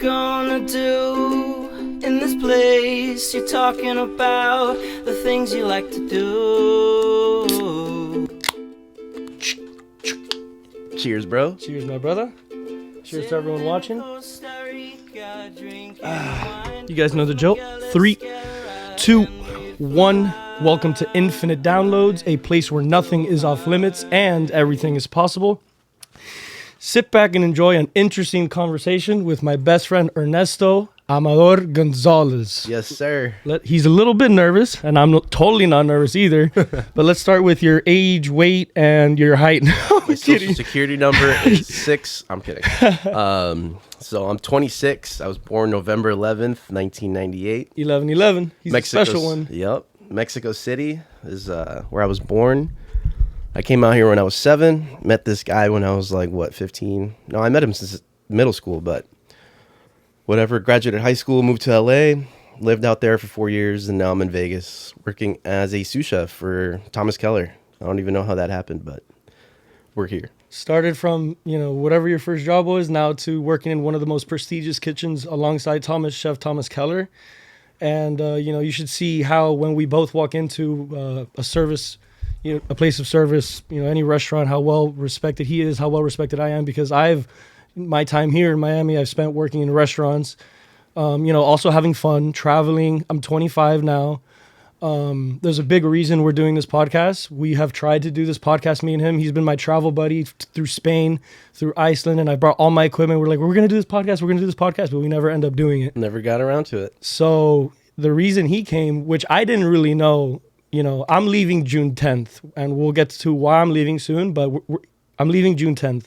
gonna do in this place? You're talking about the things you like to do. Cheers, bro. Cheers, my brother. Cheers to everyone watching. You guys know the joke. 3, 2, 1. Welcome to Infinite Downloads, a place where nothing is off limits and everything is possible. Sit back and enjoy an interesting conversation with my best friend Ernesto Amador Gonzalez. Yes, sir. He's a little bit nervous, and I'm totally not nervous either. But let's start with your age, weight, and your height. My social security number is 6. I'm kidding. So I'm 26. I was born November 11th, 1998. 11-11. He's a special one. Yep. Mexico City is where I was born. I came out here when I was 7. Met this guy when I was 15? No, I met him since middle school, but whatever. Graduated high school, moved to LA, lived out there for 4 years, and now I'm in Vegas working as a sous chef for Thomas Keller. I don't even know how that happened, but we're here. Started from, whatever your first job was, now to working in one of the most prestigious kitchens alongside Chef Thomas Keller. And, you should see how when we both walk into a service, a place of service, any restaurant, how well respected he is, how well respected I am, because my time here in Miami, I've spent working in restaurants, also having fun, traveling. I'm 25 now. There's a big reason we're doing this podcast. We have tried to do this podcast, me and him. He's been my travel buddy through Spain, through Iceland, and I brought all my equipment. We're going to do this podcast, but we never end up doing it. Never got around to it. So the reason he came, which I didn't really know, I'm leaving June 10th, and we'll get to why I'm leaving soon, but I'm leaving June 10th.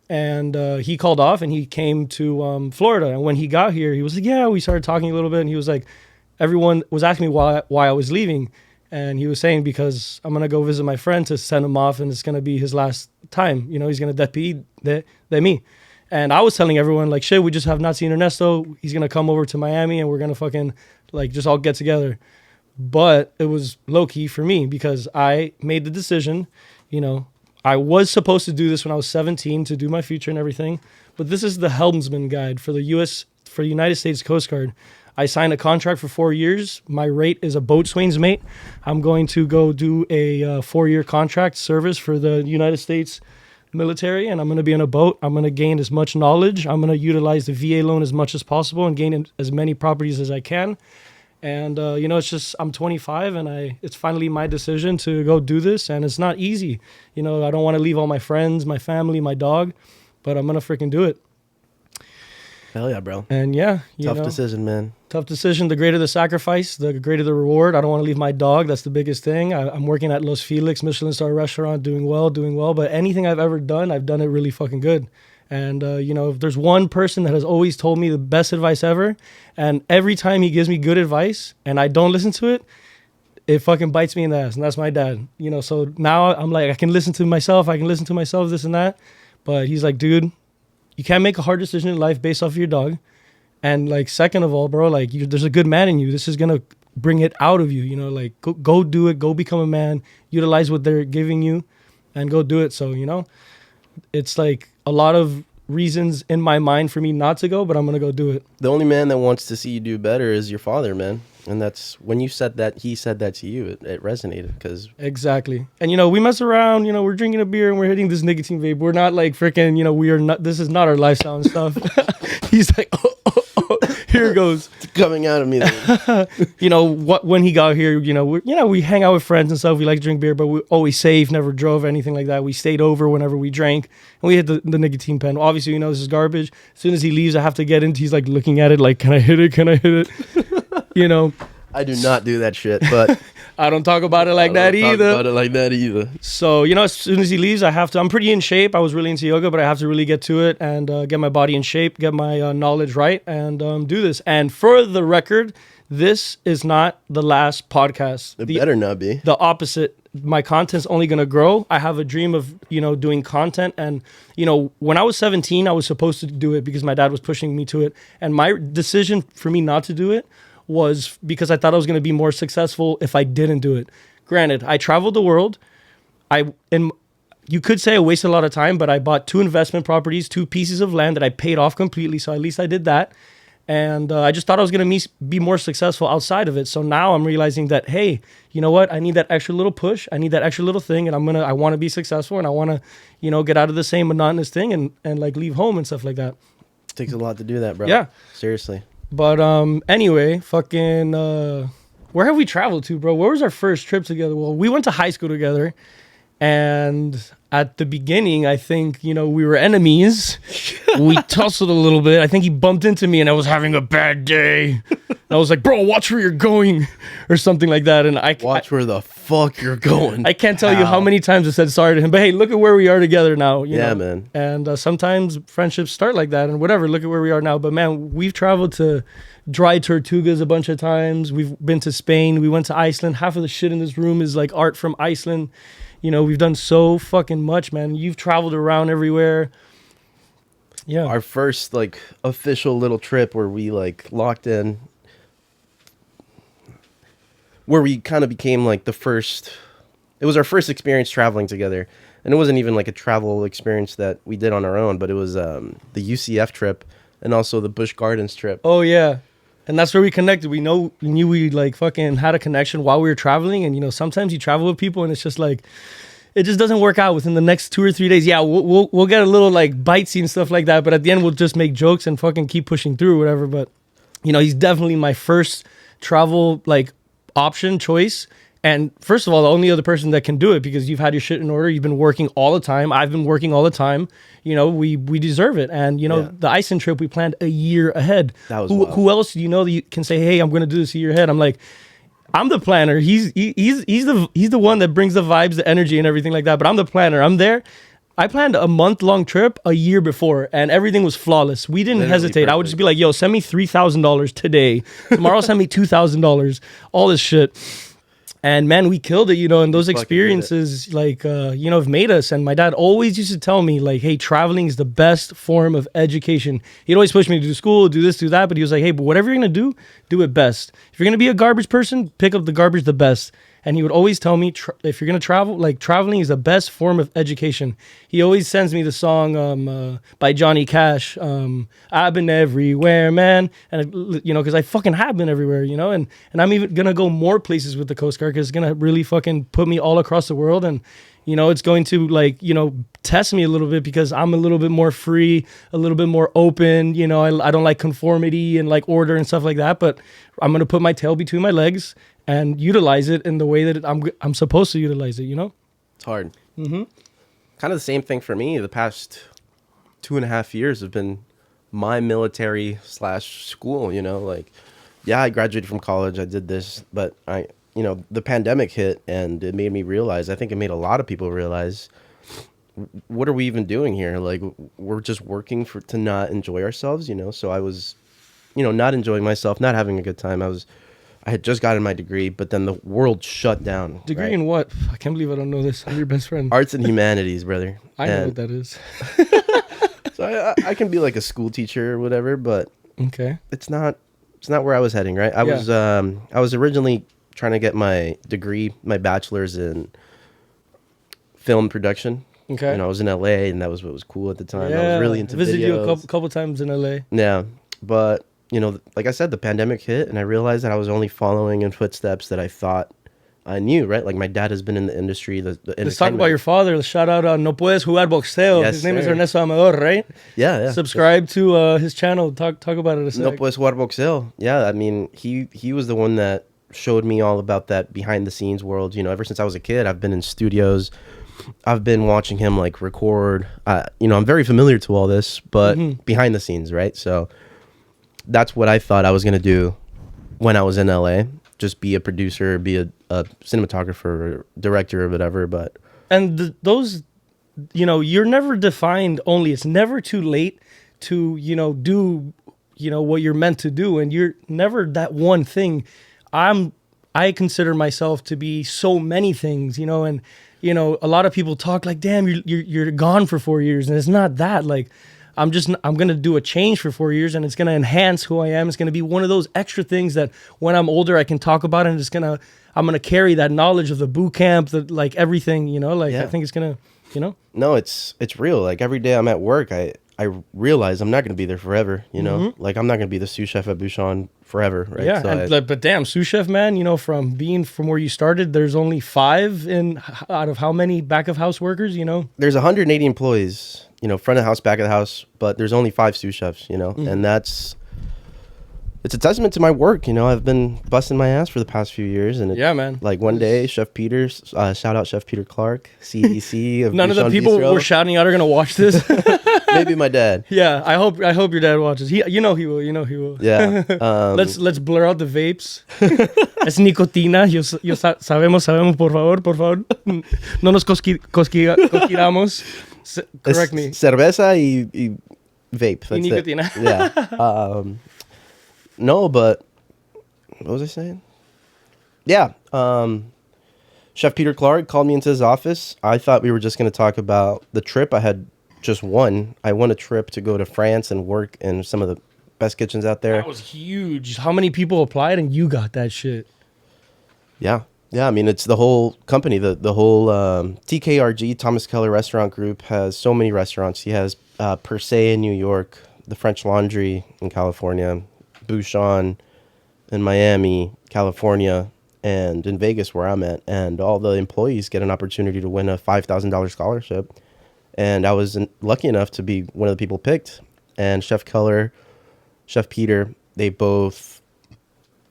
And he called off, and he came to Florida. And when he got here, he was like, yeah, we started talking a little bit, and he was like, everyone was asking me why I was leaving. And he was saying, because I'm going to go visit my friend to send him off, and it's going to be his last time. He's going to despide de me. And I was telling everyone, shit, we just have not seen Ernesto. He's going to come over to Miami, and we're going to fucking, just all get together. But it was low-key for me, because I made the decision, I was supposed to do this when I was 17 to do my future and everything. But this is the helmsman guide for the United States Coast Guard. I signed a contract for 4 years. My rate is a boatswain's mate. I'm going to go do a 4-year contract service for the United States military, and I'm going to be on a boat. I'm going to gain as much knowledge. I'm going to utilize the VA loan as much as possible and gain as many properties as I can. And, it's just, I'm 25, and it's finally my decision to go do this, and it's not easy. I don't want to leave all my friends, my family, my dog, but I'm going to freaking do it. Hell yeah, bro. And yeah. Tough decision, man. Tough decision. The greater the sacrifice, the greater the reward. I don't want to leave my dog. That's the biggest thing. I'm working at Los Felix, Michelin star restaurant, doing well. But anything I've ever done, I've done it really fucking good. And, if there's one person that has always told me the best advice ever, and every time he gives me good advice and I don't listen to it, it fucking bites me in the ass. And that's my dad. So now I'm like, I can listen to myself, this and that. But he's like, dude, you can't make a hard decision in life based off of your dog. And second of all, bro, there's a good man in you. This is going to bring it out of you, go do it, go become a man, utilize what they're giving you and go do it. So, it's a lot of reasons in my mind for me not to go, but I'm going to go do it. The only man that wants to see you do better is your father, man. And that's when you said that, he said that to you, it resonated because exactly. And, we mess around, we're drinking a beer and we're hitting this nicotine vape. We're not freaking, we are not, this is not our lifestyle and stuff. He's like, oh, here it goes. It's coming out of me. When he got here, we hang out with friends and stuff. We like to drink beer, but we're always safe, never drove, anything like that. We stayed over whenever we drank and we hit the nicotine pen. Obviously, this is garbage. As soon as he leaves, I have to get into, he's looking at it can I hit it? Can I hit it? I do not do that shit, but I don't talk about it like that either. So, as soon as he leaves, I'm pretty in shape. I was really into yoga, but I have to really get to it and get my body in shape, get my knowledge right, and do this. And for the record, this is not the last podcast. It better not be. The opposite. My content's only going to grow. I have a dream of, doing content. And, when I was 17, I was supposed to do it because my dad was pushing me to it. And my decision for me not to do it was because I thought I was going to be more successful if I didn't do it. Granted, I traveled the world. You could say I wasted a lot of time, but I bought 2 investment properties, 2 pieces of land that I paid off completely. So at least I did that. And I just thought I was going to be more successful outside of it. So now I'm realizing that, hey, you know what? I need that extra little push. I need that extra little thing. And I want to be successful, and I want to, get out of the same monotonous thing and like leave home and stuff like that. It takes a lot to do that, bro. Yeah. Seriously. But anyway, fucking, where have we traveled to, bro? Where was our first trip together? Well, we went to high school together. And at the beginning, I think, we were enemies. We tussled a little bit. I think he bumped into me and I was having a bad day. I was like, bro, watch where you're going or something like that. And Watch where the fuck you're going. I can't tell you how many times I said sorry to him. But hey, look at where we are together now. You know? Man. And sometimes friendships start like that and whatever. Look at where we are now. But man, we've traveled to Dry Tortugas a bunch of times. We've been to Spain. We went to Iceland. Half of the shit in this room is like art from Iceland. We've done so fucking much, man. You've traveled around everywhere. Yeah. Our first like official little trip where we like locked in, where we kind of became like it was our first experience traveling together. And it wasn't even like a travel experience that we did on our own, but it was the UCF trip and also the Busch Gardens trip. Oh, yeah. And that's where we connected. We knew we like fucking had a connection while we were traveling. And, sometimes you travel with people and it's just like, it just doesn't work out within the next 2 or 3 days. Yeah, we'll get a little like bitesy and stuff like that. But at the end, we'll just make jokes and fucking keep pushing through or whatever. But, he's definitely my first travel like option choice. And first of all, the only other person that can do it, because you've had your shit in order. You've been working all the time. I've been working all the time. We deserve it. And, the Iceland trip, we planned a year ahead. That was who else do you know that you can say, hey, I'm going to do this a year ahead? I'm like, I'm the planner. He's the one that brings the vibes, the energy and everything like that. But I'm the planner. I'm there. I planned a month-long trip a year before, and everything was flawless. We didn't hesitate. Perfect. I would just be like, yo, send me $3,000 today. Tomorrow, send me $2,000. All this shit. And man, we killed it, and those experiences have made us. And my dad always used to tell me like, hey, traveling is the best form of education. He'd always push me to do school, do this, do that. But he was like, hey, but whatever you're going to do it best. If you're going to be a garbage person, pick up the garbage the best. And he would always tell me, if you're going to travel, like traveling is the best form of education. He always sends me the song by Johnny Cash, I've been everywhere, man. And, because I fucking have been everywhere, and I'm even going to go more places with the Coast Guard because it's going to really fucking put me all across the world. And, it's going to like, test me a little bit because I'm a little bit more free, a little bit more open. I don't like conformity and like order and stuff like that, but I'm going to put my tail between my legs and utilize it in the way that I'm supposed to utilize it, It's hard. Mm-hmm. Kind of the same thing for me. The past 2.5 years have been my military / school, like, yeah, I graduated from college. I did this, but the pandemic hit and it made me realize, I think it made a lot of people realize, what are we even doing here? Like, we're just working to not enjoy ourselves, So I was, not enjoying myself, not having a good time. I had just gotten my degree, but then the world shut down. Degree in what? I can't believe I don't know this. I'm your best friend. Arts and humanities, brother. I know what that is. So I can be like a school teacher or whatever, but okay, it's not where I was heading, right? I was originally trying to get my degree, my bachelor's in film production. Okay. I was in LA and that was what was cool at the time. I was really into visited videos. You a couple times in LA. Yeah, but like I said, the pandemic hit and I realized that I was only following in footsteps that I thought I knew, right? Like my dad has been in the industry. Let's talk about your father. Shout out on No Puedes Jugar Boxeo. Yes, his name is Ernesto Amador, right? Yeah. Subscribe to his channel. Talk about it a second. No Puedes Jugar Boxeo. Yeah, I mean, he was the one that showed me all about that behind the scenes world. Ever since I was a kid, I've been in studios. I've been watching him like record. I'm very familiar to all this, but behind the scenes, right? So that's what I thought I was going to do when I was in LA. Just be a producer, be a cinematographer, or director or whatever. But those, you're never defined only. It's never too late to, do, what you're meant to do. And you're never that one thing. I consider myself to be so many things, and, a lot of people talk like, damn, you're gone for 4 years. And it's not that. Like, I'm going to do a change for 4 years and it's going to enhance who I am. It's going to be one of those extra things that when I'm older, I can talk about, and I'm going to carry that knowledge of the boot camp, like everything, I think it's going to, No, it's real. Like every day I'm at work, I I realized I'm not going to be there forever, you know? Like, I'm not going to be the sous chef at Bouchon forever, right? Yeah, So but damn, sous chef, man, from where you started, there's only 5 out of how many back of house workers, there's 180 employees, front of the house, back of the house, but there's only 5 sous chefs, and it's a testament to my work. I've been busting my ass for the past few years, and Yeah, man. Like one day, Chef Peter, shout out Chef Peter Clark, CDC of None of the Bouchon people Bistro. we're shouting out are gonna watch this. Maybe my dad. Yeah, I hope your dad watches. He will. He will. Yeah. Let's blur out the vapes. Es nicotina. Sabemos, por favor. No nos cosquillamos. Correct me. Cerveza y vape. That's Y it. nicotina. Yeah. No, but what was I saying? Yeah. Chef Peter Clark called me into his office. I thought we were just going to talk about the trip I had just won. I won a trip to go to France and work in some of the best kitchens out there. That was huge. How many people applied and you got that shit? Yeah. Yeah, I mean, it's the whole company. The whole TKRG, Thomas Keller Restaurant Group, has so many restaurants. He has Per Se in New York, the French Laundry in California, Bouchon in Miami, California, and in Vegas where I'm at. And all the employees get an opportunity to win a $5,000 scholarship. And I was lucky enough to be one of the people picked. And Chef Keller, Chef Peter, they both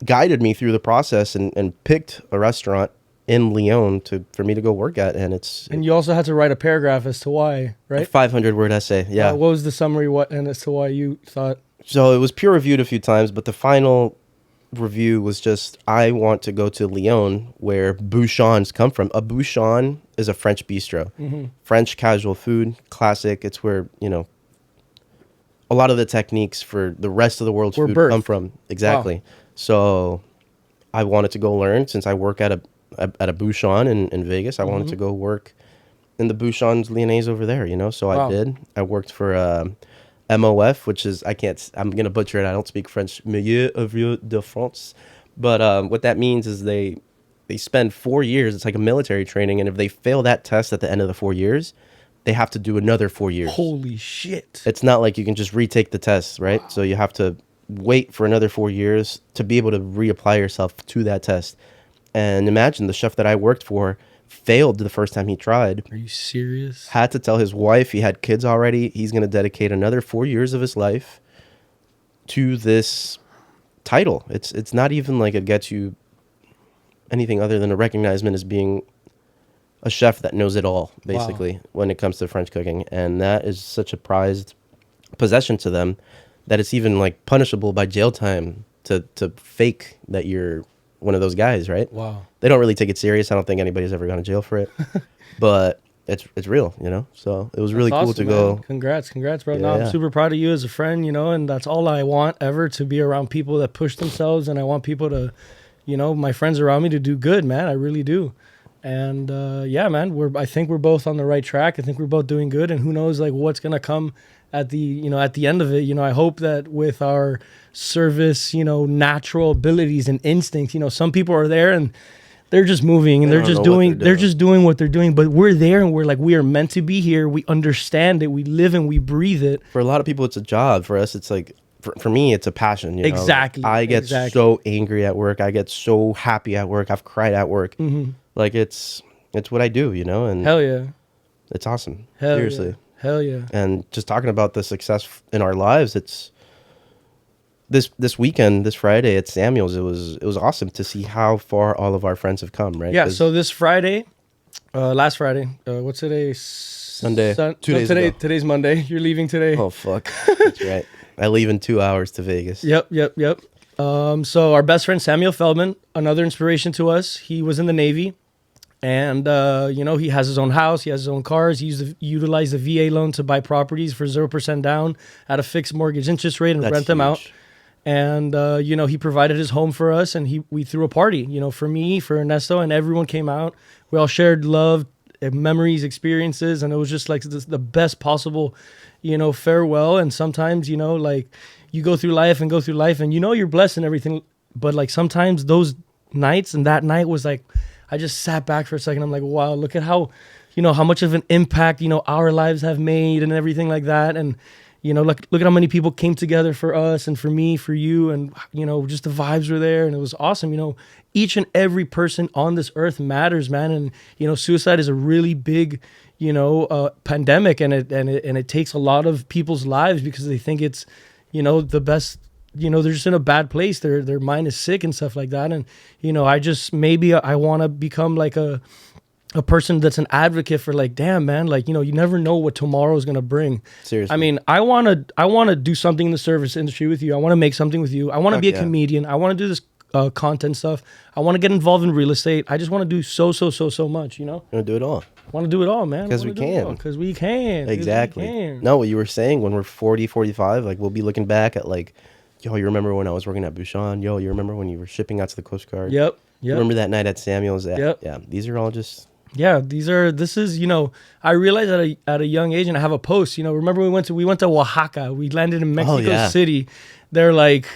guided me through the process and picked a restaurant in Lyon for me to go work at. And you also had to write a paragraph as to why, right? A 500-word essay, yeah. What was the summary? And as to why you thought? So it was peer reviewed a few times, but the final review was just, I want to go to Lyon, where Bouchons come from. A Bouchon is a French bistro. French casual food, classic. It's where, a lot of the techniques for the rest of the world's food come from. Exactly. Wow. So I wanted to go learn, since I work at a Bouchon in Vegas. I wanted to go work in the Bouchons Lyonnais over there, So I did. I worked for MOF, which is, I'm going to butcher it. I don't speak French. Milieu Ouvrier de France. But what that means is they spend 4 years. It's like a military training. And if they fail that test at the end of the 4 years, they have to do another 4 years. Holy shit. It's not like you can just retake the test, right? Wow. So you have to wait for another 4 years to be able to reapply yourself to that test. And imagine the chef that I worked for failed the first time he tried. Are you serious? Had to tell his wife, he had kids already, he's going to dedicate another 4 years of his life to this title. It's not even like it gets you anything other than a recognition as being a chef that knows it all, basically, when it comes to French cooking. And that is such a prized possession to them that it's even like punishable by jail time to fake that you're one of those guys, right? Wow. They don't really take it serious. I don't think anybody's ever gone to jail for it. But it's real, So it was really That's cool awesome, to go. Congrats, bro. Yeah, I'm super proud of you as a friend, and that's all I want ever, to be around people that push themselves, and I want people to, my friends around me to do good, man. I really do. And yeah, man, I think we're both on the right track. I think we're both doing good, and who knows, like, what's gonna come at the end of it. I hope that with our service, natural abilities and instincts, some people are there and they're just moving and they're just doing what they're doing. But we're there and we are meant to be here. We understand it. We live and we breathe it. For a lot of people, it's a job. For us, it's like, for me, it's a passion. Exactly. I get so angry at work. I get so happy at work. I've cried at work. Like it's what I do, And hell yeah, it's awesome. Hell Seriously. Yeah. Hell yeah. And just talking about the success in our lives, it's this weekend, this Friday at Samuel's, it was awesome to see how far all of our friends have come, right? Yeah, so this Friday, last Friday, what's today? Sunday. 2 days ago. Today's Monday. You're leaving today. Oh, fuck. That's right. I leave in 2 hours to Vegas. Yep. So our best friend, Samuel Feldman, another inspiration to us. He was in the Navy. And, he has his own house. He has his own cars. He utilized the VA loan to buy properties for 0% down at a fixed mortgage interest rate and rent them out. And, he provided his home for us, and we threw a party, for me, for Ernesto, and everyone came out. We all shared love, memories, experiences, and it was just like the best possible, farewell. And sometimes, like you go through life and you're blessed and everything. But like sometimes those nights, and that night was like, I just sat back for a second. I'm like, wow, look at how, how much of an impact, our lives have made and everything like that. And, look at how many people came together for us and for me, for you, and just the vibes were there, and it was awesome. Each and every person on this earth matters, man, and suicide is a really big pandemic, and it takes a lot of people's lives because they think it's the best. They're just in a bad place. Their mind is sick and stuff like that, and I want to become like a person that's an advocate for like, damn, man, like, you never know what tomorrow is going to bring. Seriously. I mean, I want to do something in the service industry with you. I want to make something with you. I want to be a comedian. I want to do this content stuff. I want to get involved in real estate. I just want to do so much, You want to do it all. I want to do it all, man. Because we can. Because we can. Exactly. No, what you were saying, when we're 40, 45, like, we'll be looking back at like, yo, you remember when I was working at Bouchon? Yo, you remember when you were shipping out to the Coast Guard? Yep. Remember that night at Samuel's? Yep. Yeah. These are all just... Yeah, I realized at a young age, and I have a post, remember we went to Oaxaca. We landed in Mexico City. They're like,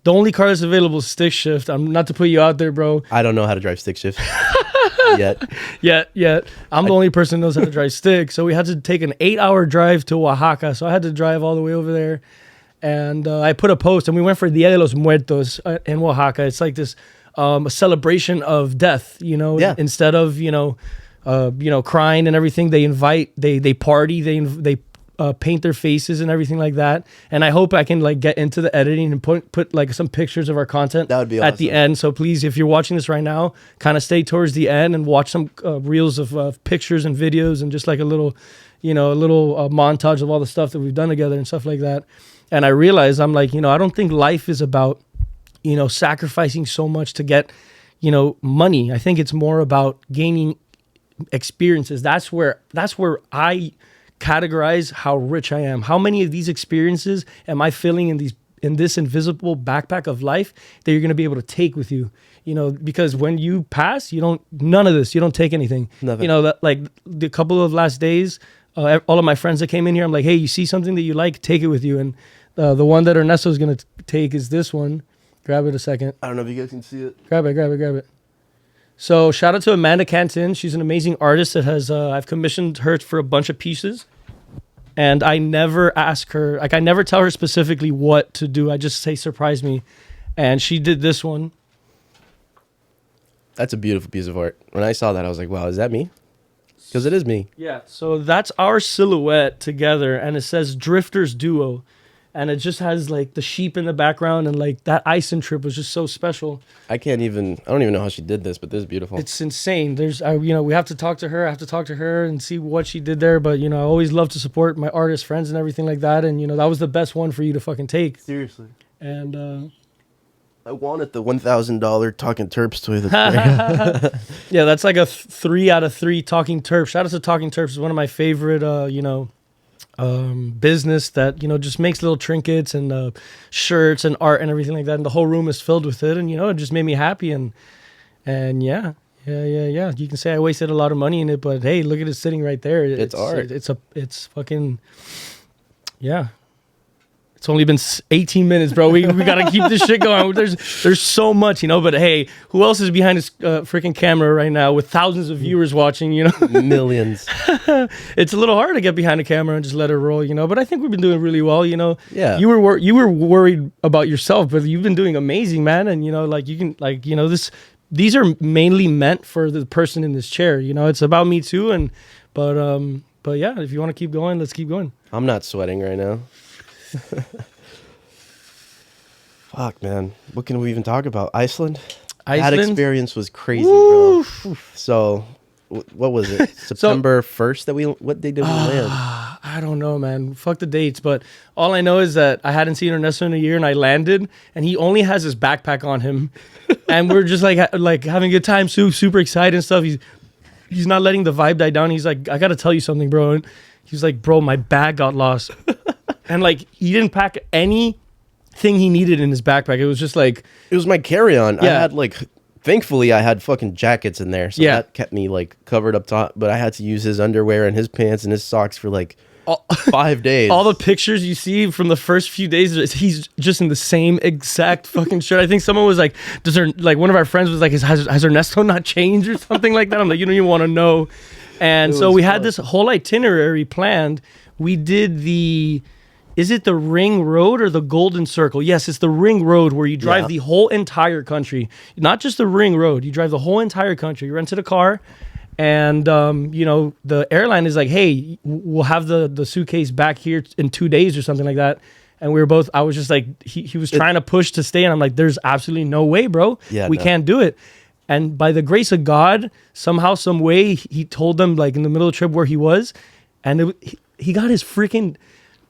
the only car that's available is stick shift. I'm not to put you out there, bro. I don't know how to drive stick shift yet. Yet. I'm the only person who knows how to drive stick. So we had to take an 8-hour drive to Oaxaca. So I had to drive all the way over there. And I put a post, and we went for Dia de los Muertos in Oaxaca. It's like this a celebration of death, instead of, crying and everything. They party, they paint their faces and everything like that. And I hope I can like get into the editing and put like some pictures of our content that would be at the end. So please, if you're watching this right now, kind of stay towards the end and watch some reels of pictures and videos and just like a little montage of all the stuff that we've done together and stuff like that. And I realized, I'm like, I don't think life is about, sacrificing so much to get, money. I think it's more about gaining experiences. That's where I categorize how rich I am. How many of these experiences am I filling in this invisible backpack of life that you're going to be able to take with you? Because when you pass, none of this, you don't take anything. Nothing. That like the couple of last days, all of my friends that came in here, I'm like, hey, you see something that you like, take it with you. And the one that Ernesto is going to take is this one. Grab it a second. I don't know if you guys can see it. Grab it. So shout out to Amanda Cantin. She's an amazing artist that has, I've commissioned her for a bunch of pieces. And I never ask her, like I never tell her specifically what to do. I just say, surprise me. And she did this one. That's a beautiful piece of art. When I saw that, I was like, wow, is that me? Because it is me. Yeah, so that's our silhouette together. And it says Drifters Duo. And it just has like the sheep in the background, and like that Iceland trip was just so special. I don't even know how she did this, but this is beautiful. It's insane. We have to talk to her. I have to talk to her and see what she did there. But, I always love to support my artist friends and everything like that. And, that was the best one for you to fucking take. Seriously. And, I wanted the $1,000 Talking Terps toy. That's yeah, that's like a 3 out of 3 Talking Terps. Shout out to Talking Terps. It's one of my favorite, business that just makes little trinkets and shirts and art and everything like that, and the whole room is filled with it, and it just made me happy. And yeah, you can say I wasted a lot of money in it, but hey, look at it sitting right there. It's art. It's fucking, yeah. It's only been 18 minutes, bro. We gotta keep this shit going. There's so much, but hey, who else is behind this freaking camera right now with thousands of viewers watching, Millions. It's a little hard to get behind a camera and just let it roll, but I think we've been doing really well, Yeah. You were worried about yourself, but you've been doing amazing, man. And like you can, like, these are mainly meant for the person in this chair, it's about me too. But yeah, if you want to keep going, let's keep going. I'm not sweating right now. Fuck, man. What can we even talk about? Iceland? That experience was crazy, bro. So, what was it? September 1st what day did we land? I don't know, man. Fuck the dates, but all I know is that I hadn't seen Ernesto in a year, and I landed, and he only has his backpack on him, and we're just like having a good time, super excited and stuff. He's not letting the vibe die down. He's like, I gotta tell you something, bro. And he's like, bro, my bag got lost. And like, he didn't pack anything he needed in his backpack. It was just like, it was my carry-on. Yeah. I had thankfully I had fucking jackets in there. So that kept me covered up top. But I had to use his underwear and his pants and his socks for 5 days. All the pictures you see from the first few days, he's just in the same exact fucking shirt. I think someone was like, one of our friends was like, has Ernesto not changed or something like that? I'm like, you don't even want to know. And so we had this whole itinerary planned. We did is it the Ring Road or the Golden Circle? Yes, it's the Ring Road where you drive the whole entire country, not just the Ring Road. You drive the whole entire country. You rented a car, and you know, the airline is like, hey, we'll have the suitcase back here in 2 days or something like that. And we were both, I was just like, he was trying to push to stay. And I'm like, there's absolutely no way, bro. We can't do it. And by the grace of God, somehow, some way, he told them like in the middle of the trip where he was. And he got his freaking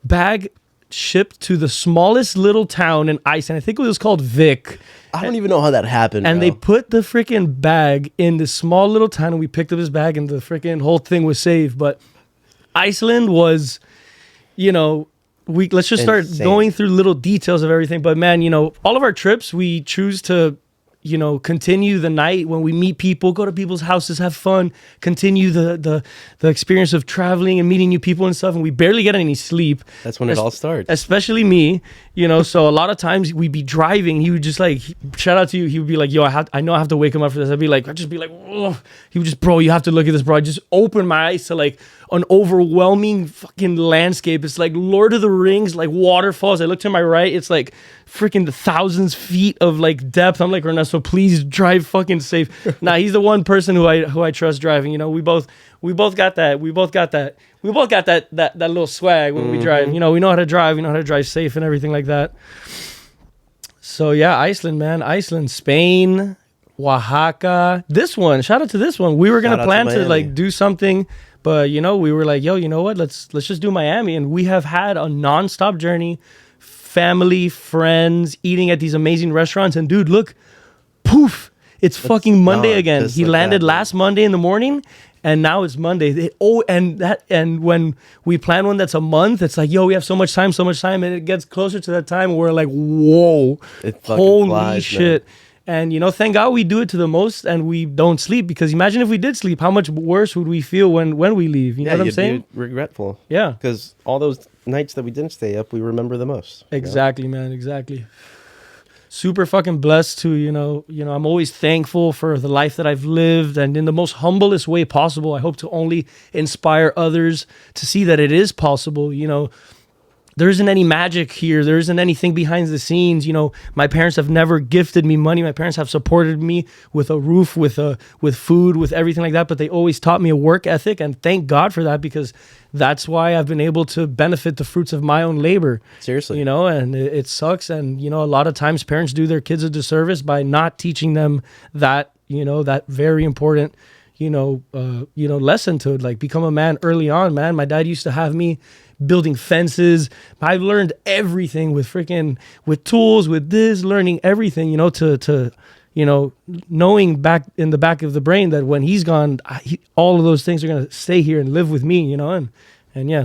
bag shipped to the smallest little town in Iceland. I think it was called Vik. I don't even know how that happened. And they put the freaking bag in this small little town, and we picked up his bag, and the freaking whole thing was saved. But Iceland was, you know, let's just start going through little details of everything. But man, you know, all of our trips, we choose to, you know, continue the night when we meet people, go to people's houses, have fun, continue the experience of traveling and meeting new people and stuff. And we barely get any sleep. That's when it all starts. Especially me, you know. So a lot of times we'd be driving. He would just like, shout out to you. He would be like, yo, I know I have to wake him up for this. I'd just be like, oh. He would just, bro, you have to look at this, bro. I just open my eyes to like an overwhelming fucking landscape. It's like Lord of the Rings, like waterfalls. I look to my right. It's like freaking the thousands feet of like depth. I'm like, Ernesto, please drive fucking safe. Nah, he's the one person who I trust driving. You know, we both got that. We both got that little swag when we drive. You know, we know how to drive. We know how to drive safe and everything like that. So yeah, Iceland, man. Iceland, Spain, Oaxaca. This one, shout out to this one. We were gonna plan to like do something, but you know, we were like, yo, you know what? Let's just do Miami. And we have had a nonstop journey, family, friends, eating at these amazing restaurants. And dude, look, poof, it's fucking Monday again. He landed last Monday in the morning, and now it's Monday. And when we plan one that's a month, it's like, yo, we have so much time, and it gets closer to that time where we're like, whoa, holy shit. Man. And, you know, thank God we do it to the most and we don't sleep, because imagine if we did sleep, how much worse would we feel when we leave? You know what I'm saying? Regretful. Yeah. Because all those nights that we didn't stay up, we remember the most. Exactly, man. Exactly. Super fucking blessed to, you know, I'm always thankful for the life that I've lived, and in the most humblest way possible. I hope to only inspire others to see that it is possible. You know, there isn't any magic here. There isn't anything behind the scenes. You know, my parents have never gifted me money. My parents have supported me with a roof, with food, with everything like that. But they always taught me a work ethic, and thank God for that, because that's why I've been able to benefit the fruits of my own labor. Seriously. You know, and it sucks. And, you know, a lot of times parents do their kids a disservice by not teaching them that, you know, that very important, lesson to like become a man early on, man. My dad used to have me building fences. I learned everything with tools, with this, learning everything, you know, to knowing back in the back of the brain that when he's gone, all of those things are going to stay here and live with me, you know. And yeah,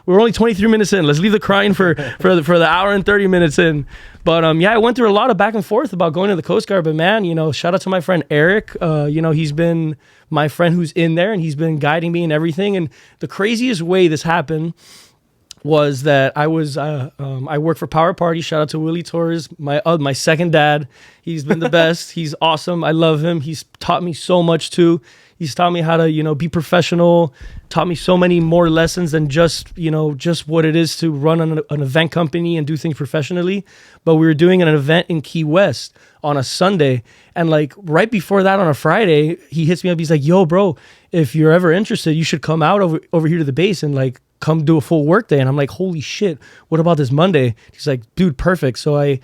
we're only 23 minutes in. Let's leave the crying for the hour and 30 minutes in. But I went through a lot of back and forth about going to the Coast Guard. But man, you know, shout out to my friend Eric. You know, he's been my friend who's in there, and he's been guiding me and everything. And the craziest way this happened was that I work for Power Party. Shout out to Willie Torres, my second dad. He's been the best. He's awesome. I love him. He's taught me so much too. He's taught me how to, you know, be professional, taught me so many more lessons than just what it is to run an event company and do things professionally. But we were doing an event in Key West on a Sunday. And like right before that on a Friday, he hits me up. He's like, yo, bro, if you're ever interested, you should come out over here to the base and like come do a full work day. And I'm like, holy shit, what about this Monday? He's like, dude, perfect. So I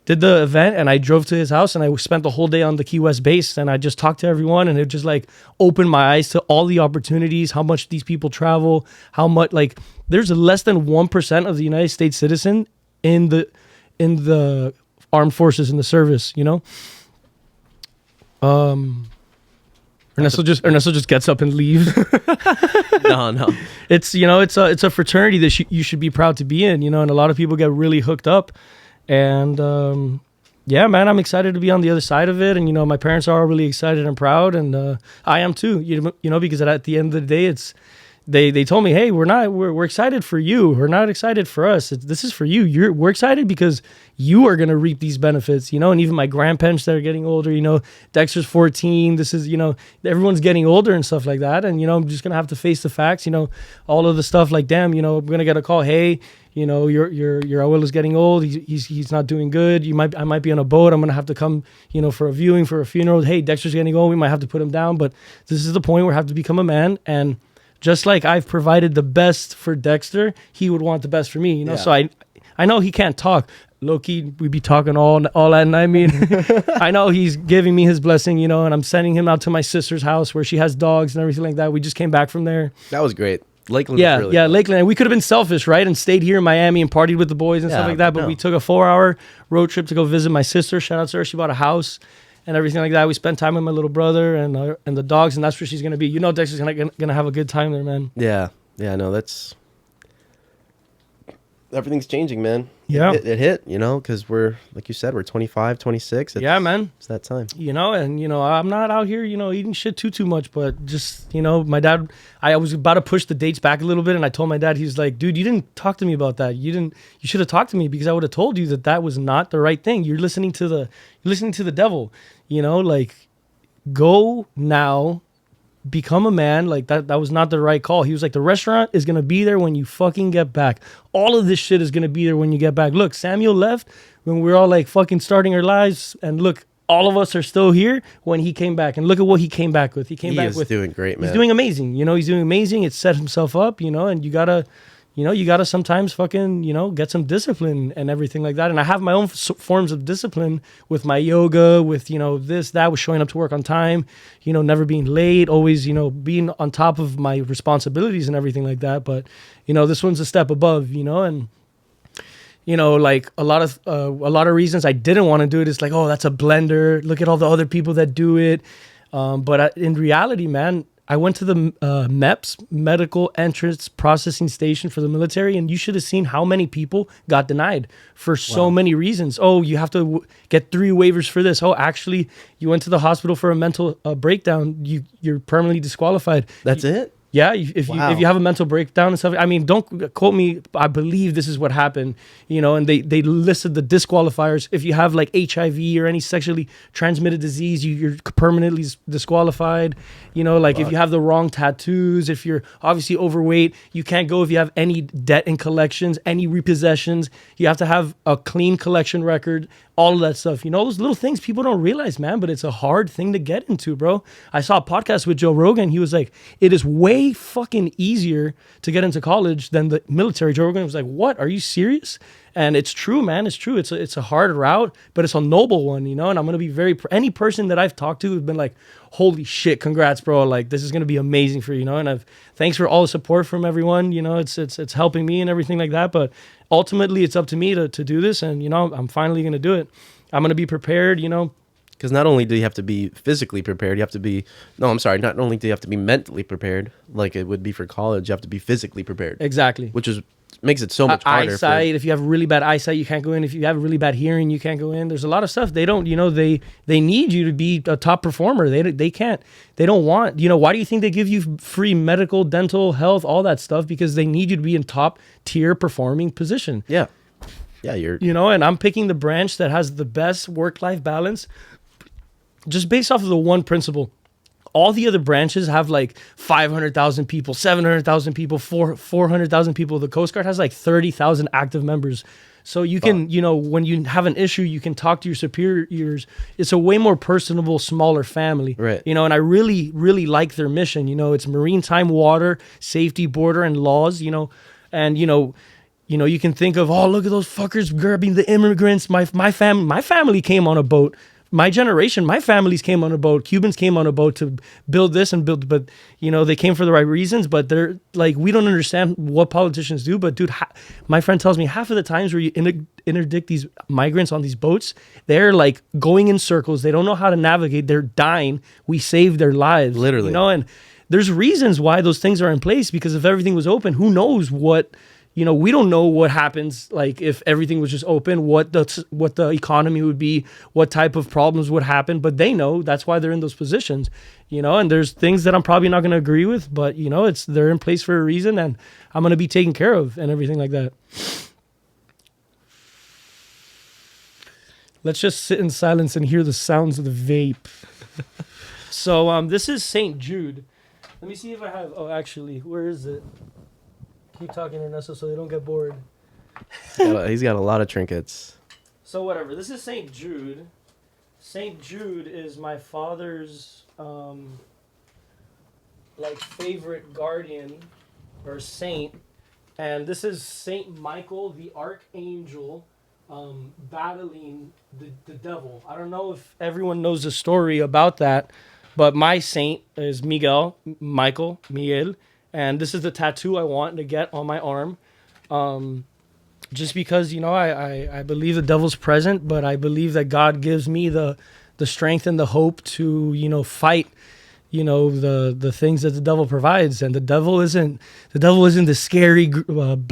did the event and I drove to his house and I spent the whole day on the Key West base, and I just talked to everyone, and it just like opened my eyes to all the opportunities, how much these people travel, how much like there's less than 1% of the United States citizen in the armed forces, in the service, you know. Ernesto just gets up and leaves. No. It's, you know, it's a fraternity that you should be proud to be in, you know, and a lot of people get really hooked up. And yeah, man, I'm excited to be on the other side of it. And, you know, my parents are really excited and proud, and I am too, you know, because at the end of the day, it's, they told me, hey, we're excited for you. We're not excited for us. This is for you. We're excited because you are going to reap these benefits, and even my grandparents that are getting older, Dexter's 14. This is, everyone's getting older and stuff like that. And, I'm just going to have to face the facts, all of the stuff like, damn, I'm going to get a call. Hey, your abuelo's getting old. He's not doing good. I might be on a boat. I'm going to have to come, for a viewing, for a funeral. Hey, Dexter's getting old. We might have to put him down. But this is the point where I have to become a man. And just like I've provided the best for Dexter, he would want the best for me, Yeah. So I know he can't talk. Low-key, we be talking all that, and I mean, I know he's giving me his blessing, and I'm sending him out to my sister's house where she has dogs and everything like that. We just came back from there. That was great. Lakeland. Yeah, was really fun. Lakeland. We could have been selfish, right, and stayed here in Miami and partied with the boys and stuff like that. But we took a 4-hour road trip to go visit my sister. Shout out to her. She bought a house and everything like that. We spent time with my little brother and the dogs, and that's where she's gonna be. Dexter's gonna have a good time there, man. Yeah. No, that's everything's changing, man. Yeah. It hit, because we're, like you said, we're 25, 26. Yeah, man. It's that time. I'm not out here, eating shit too much, but just, my dad, I was about to push the dates back a little bit, and I told my dad, he's like, dude, you didn't talk to me about that. You should have talked to me, because I would have told you that was not the right thing. You're listening to the devil, like, go now, become a man. Like that was not the right call. He was like, the restaurant is gonna be there when you fucking get back. All of this shit is gonna be there when you get back. Look, Samuel left when we were all like fucking starting our lives, and look, all of us are still here when he came back, and look at what he came back with. He is doing great, man. He's doing amazing. He's doing amazing. It set himself up, and you gotta sometimes fucking, get some discipline and everything like that. And I have my own forms of discipline with my yoga, with, this, that, with showing up to work on time, never being late, always, being on top of my responsibilities and everything like that. But, this one's a step above, and, like a lot of reasons I didn't want to do it is like, oh, that's a blender. Look at all the other people that do it. But in reality, man, I went to the MEPS, Medical Entrance Processing Station for the military, and you should have seen how many people got denied for so many reasons. Oh, you have to get 3 waivers for this. Oh, actually, you went to the hospital for a mental breakdown. You're permanently disqualified. That's it? Yeah, if you have a mental breakdown and stuff, I mean, don't quote me. I believe this is what happened, and they listed the disqualifiers. If you have like HIV or any sexually transmitted disease, you're permanently disqualified. If you have the wrong tattoos, if you're obviously overweight, you can't go if you have any debt in collections, any repossessions. You have to have a clean collection record, all of that stuff. Those little things people don't realize, man, but it's a hard thing to get into, bro. I saw a podcast with Joe Rogan. He was like, it is way fucking easier to get into college than the military. Joe Rogan was like, what? Are you serious? And it's true, man. It's true. It's a hard route, but it's a noble one, And I'm going to be any person that I've talked to has been like, holy shit, congrats, bro. Like, this is going to be amazing for you, And thanks for all the support from everyone. It's helping me and everything like that. But ultimately, it's up to me to do this. And, I'm finally going to do it. I'm going to be prepared, Because not only do you have to be physically prepared, not only do you have to be mentally prepared, like it would be for college, you have to be physically prepared. Exactly. Which makes it so much harder. Eyesight, if you have really bad eyesight, you can't go in. If you have really bad hearing, you can't go in. There's a lot of stuff. They don't, they need you to be a top performer. They don't want, why do you think they give you free medical, dental, health, all that stuff? Because they need you to be in top tier performing position. Yeah. Yeah, you're... and I'm picking the branch that has the best work-life balance just based off of the one principle. All the other branches have like 500,000 people, 700,000 people, 400,000 people. The Coast Guard has like 30,000 active members. So you can, when you have an issue, you can talk to your superiors. It's a way more personable, smaller family. Right. And I really, really like their mission. It's maritime, water, safety, border, and laws, and, you can think of, oh, look at those fuckers grabbing the immigrants. My family came on a boat. My generation, my families came on a boat. Cubans came on a boat to build this and build, but they came for the right reasons. But they're like, we don't understand what politicians do. But dude, my friend tells me half of the times where you interdict these migrants on these boats, they're like going in circles. They don't know how to navigate. They're dying. We saved their lives, literally. And there's reasons why those things are in place, because if everything was open, who knows what you know, we don't know what happens, like if everything was just open, what the economy would be, what type of problems would happen, but they know. That's why they're in those positions, you know. And there's things that I'm probably not going to agree with, but you know, they're in place for a reason, and I'm going to be taken care of and everything like that. Let's just sit in silence and hear the sounds of the vape. So this is St. Jude. Let me see if I have, oh actually, where is it? Keep talking, Ernesto, so they don't get bored. He's got a lot of trinkets. So whatever. This is St. Jude. St. Jude is my father's like favorite guardian or saint, and this is Saint Michael the Archangel battling the devil. I don't know if everyone knows the story about that, but my saint is Miguel, and this is the tattoo I want to get on my arm. Just because, you know, I believe the devil's present, but I believe that God gives me the strength and the hope to, you know, fight, you know, the things that the devil provides. And the devil isn't the scary green,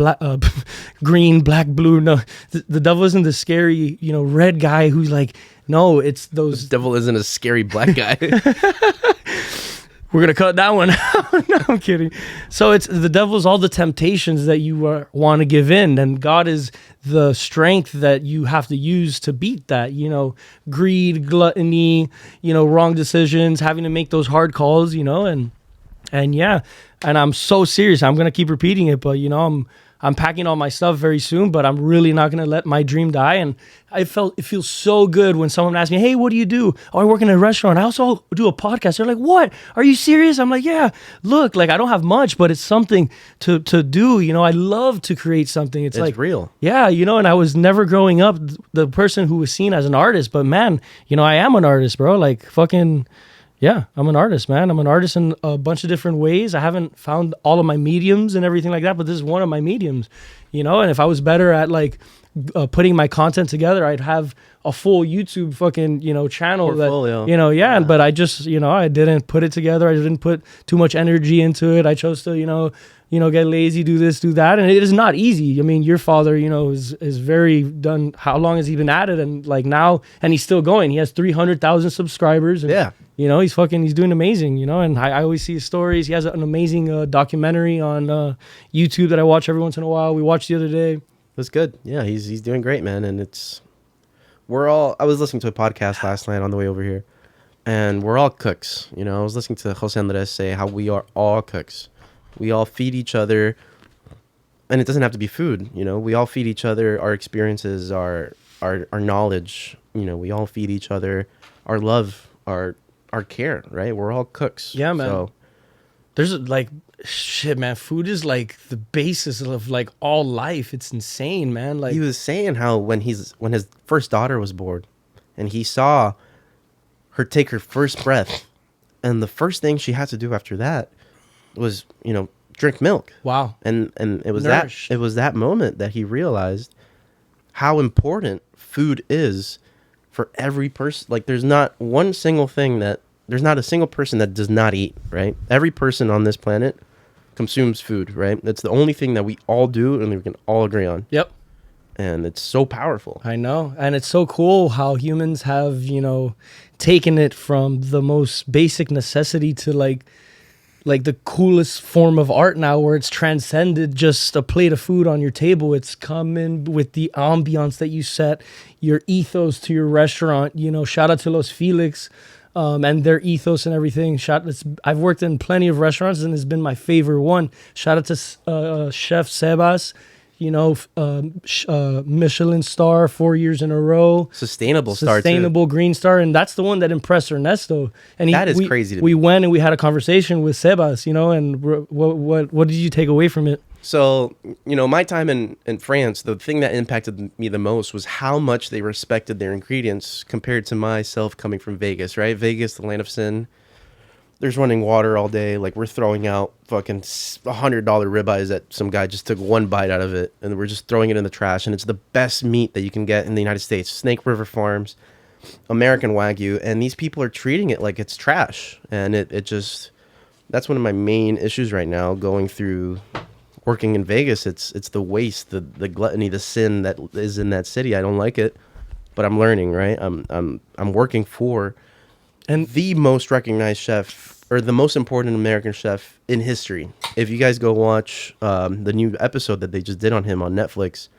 black, blue. No, the devil isn't the scary, you know, red guy who's like, no, it's those. The devil isn't a scary black guy. We're going to cut that one out. No, I'm kidding. So it's the devil's all the temptations that you want to give in. And God is the strength that you have to use to beat that, you know, greed, gluttony, you know, wrong decisions, having to make those hard calls, you know, and yeah. And I'm so serious. I'm going to keep repeating it, but you know, I'm packing all my stuff very soon, but I'm really not going to let my dream die. And it feels so good when someone asks me, hey, what do you do? Oh, I work in a restaurant. I also do a podcast. They're like, what? Are you serious? I'm like, yeah, look, like I don't have much, but it's something to do. You know, I love to create something. It's like real. Yeah. You know, and I was never growing up the person who was seen as an artist, but man, you know, I am an artist, bro. Like fucking, yeah, I'm an artist, man. I'm an artist in a bunch of different ways. I haven't found all of my mediums and everything like that, but this is one of my mediums, you know? And if I was better at like putting my content together, I'd have a full YouTube fucking, you know, channel portfolio. That, you know, yeah. But I just, you know, I didn't put it together. I didn't put too much energy into it. I chose to, you know, get lazy, do this, do that. And it is not easy. I mean, your father, you know, is very done. How long has he been at it? And like now, and he's still going. He has 300,000 subscribers. And, yeah. You know, he's doing amazing, you know, and I always see his stories. He has an amazing documentary on YouTube that I watch every once in a while. We watched the other day. That's good. Yeah, he's doing great, man. And I was listening to a podcast last night on the way over here, and we're all cooks. You know, I was listening to Jose Andres say how we are all cooks. We all feed each other, and it doesn't have to be food. You know, we all feed each other our experiences, our knowledge. You know, we all feed each other our love, our care, right? We're all cooks. Yeah, man. So there's like shit, man. Food is like the basis of like all life. It's insane, man. Like he was saying how when his first daughter was born, and he saw her take her first breath, and the first thing she had to do after that was, you know, drink milk. Wow. And it was Nourished. that moment that he realized how important food is for every person. Like there's not a single person that does not eat, right? Every person on this planet consumes food, right? That's the only thing that we all do and we can all agree on. Yep. And it's so powerful. I know. And it's so cool how humans have, you know, taken it from the most basic necessity to like the coolest form of art now, where it's transcended just a plate of food on your table. It's come in with the ambiance that you set, your ethos to your restaurant. You know, shout out to Los Felix and their ethos and everything. I've worked in plenty of restaurants, and it's been my favorite one. Shout out to Chef Sebas. You know, Michelin star 4 years in a row. Sustainable green star, and that's the one that impressed Ernesto. And that is crazy to me. We went and we had a conversation with Sebas, you know, and what did you take away from it? So, you know, my time in France, the thing that impacted me the most was how much they respected their ingredients compared to myself coming from Vegas, right? Vegas, the land of sin. There's running water all day. Like, we're throwing out fucking $100 ribeyes that some guy just took one bite out of it, and we're just throwing it in the trash. And it's the best meat that you can get in the United States. Snake River Farms, American Wagyu, and these people are treating it like it's trash. And it just, that's one of my main issues right now, going through working in Vegas, it's the waste, the gluttony, the sin that is in that city. I don't like it, but I'm learning, right? I'm working for And the most recognized chef, or the most important American chef in history. If you guys go watch the new episode that they just did on him on Netflix,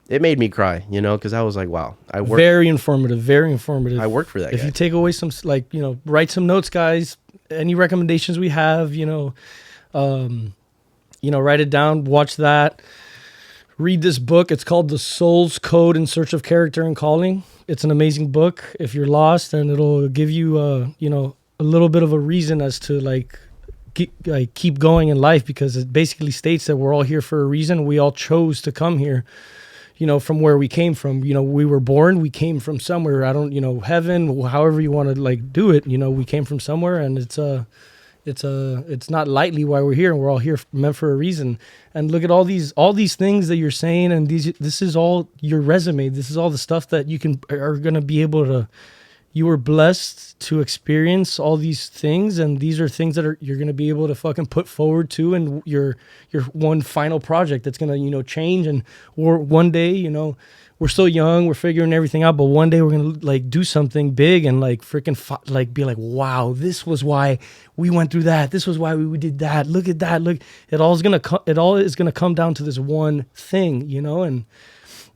it made me cry, you know, because I was like, wow, very informative, very informative. I work for that If guy. you take away some, like, you know, write some notes, guys. Any recommendations we have, write it down, watch that. Read this book. It's called The Soul's Code in Search of Character and Calling. It's an amazing book. If you're lost, and it'll give you, a little bit of a reason as to keep going in life, because it basically states that we're all here for a reason. We all chose to come here, from where we came from. We were born, we came from somewhere. Heaven, however you want to do it. We came from somewhere, and it's not lightly why we're here, and we're all here meant for a reason. And look at all these things that you're saying, and this is all your resume. This is all the stuff that are going to be able to. You were blessed to experience all these things, and these are things that you're going to be able to fucking put forward to, and your one final project that's going to change. And or one day, we're still young, we're figuring everything out, but one day we're going to do something big and be like, wow, this was why we went through that. This was why we did that. Look at that. Look, it all is going to come down to this one thing, and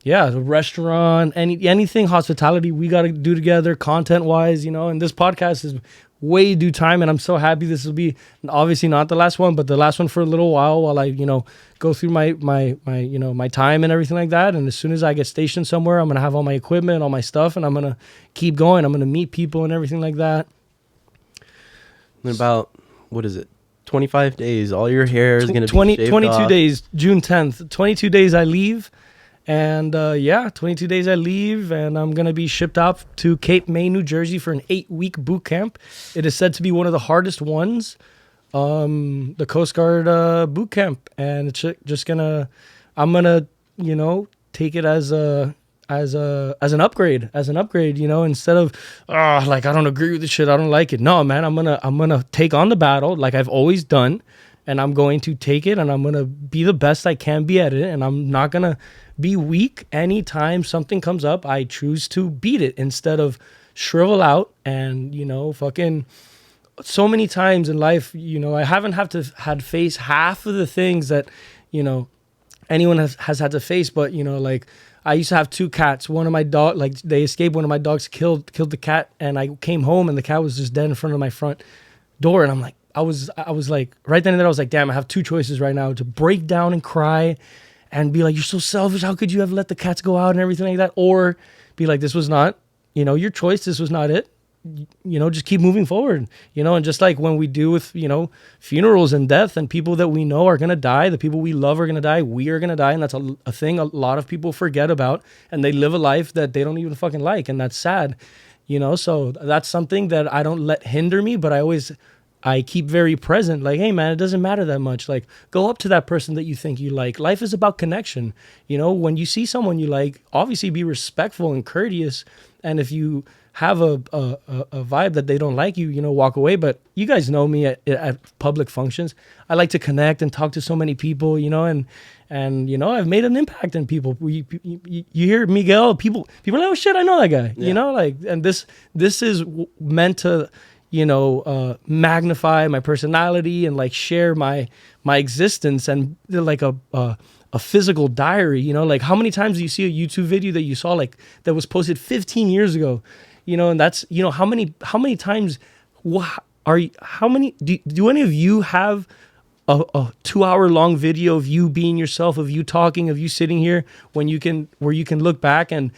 yeah, the restaurant, anything hospitality we got to do together, content wise, and this podcast is way due time, and I'm so happy this will be obviously not the last one, but the last one for a little while I go through my time and everything like that. And as soon as I get stationed somewhere, I'm gonna have all my equipment, all my stuff, and I'm gonna keep going. I'm gonna meet people and everything like that. In about, what is it, 25 days, all your hair is gonna be shaved 22 off. days, June 10th, 22 days I leave. And 22 days I leave, and I'm going to be shipped out to Cape May, New Jersey for an 8-week boot camp. It is said to be one of the hardest ones, the Coast Guard boot camp. And it's just I'm going to, take it as an upgrade, instead of, I don't agree with this shit, I don't like it. No, man, I'm going to take on the battle like I've always done, and I'm going to take it, and I'm going to be the best I can be at it, and I'm not going to be weak. Anytime something comes up, I choose to beat it instead of shrivel out. And fucking so many times in life, I haven't had to face half of the things that anyone has had to face. But I used to have 2 cats. One of my dog, they escaped. One of my dogs killed the cat, and I came home and the cat was just dead in front of my front door. And I'm like, I was like, right then and there, I was like, damn, I have 2 choices right now: to break down and cry and be like, you're so selfish, how could you have let the cats go out and everything like that? Or be like, this was not, your choice, this was not it. Just keep moving forward, and just like when we do with, funerals and death, and people that we know are going to die, the people we love are going to die, we are going to die. And that's a thing a lot of people forget about, and they live a life that they don't even fucking like. And that's sad, so that's something that I don't let hinder me, but I keep very present. Like, hey man, it doesn't matter that much. Like, go up to that person that you think you like. Life is about connection. When you see someone you like, obviously be respectful and courteous. And if you have a vibe that they don't like, walk away. But you guys know me at public functions. I like to connect and talk to so many people, and I've made an impact on people. You hear Miguel, people are like, oh shit, I know that guy. Yeah. And this is meant to magnify my personality and share my existence, and like a physical diary. How many times do you see a YouTube video that you saw that was posted 15 years ago, and that's how many times do any of you have a 2-hour long video of you being yourself, of you talking, of you sitting here where you can look back and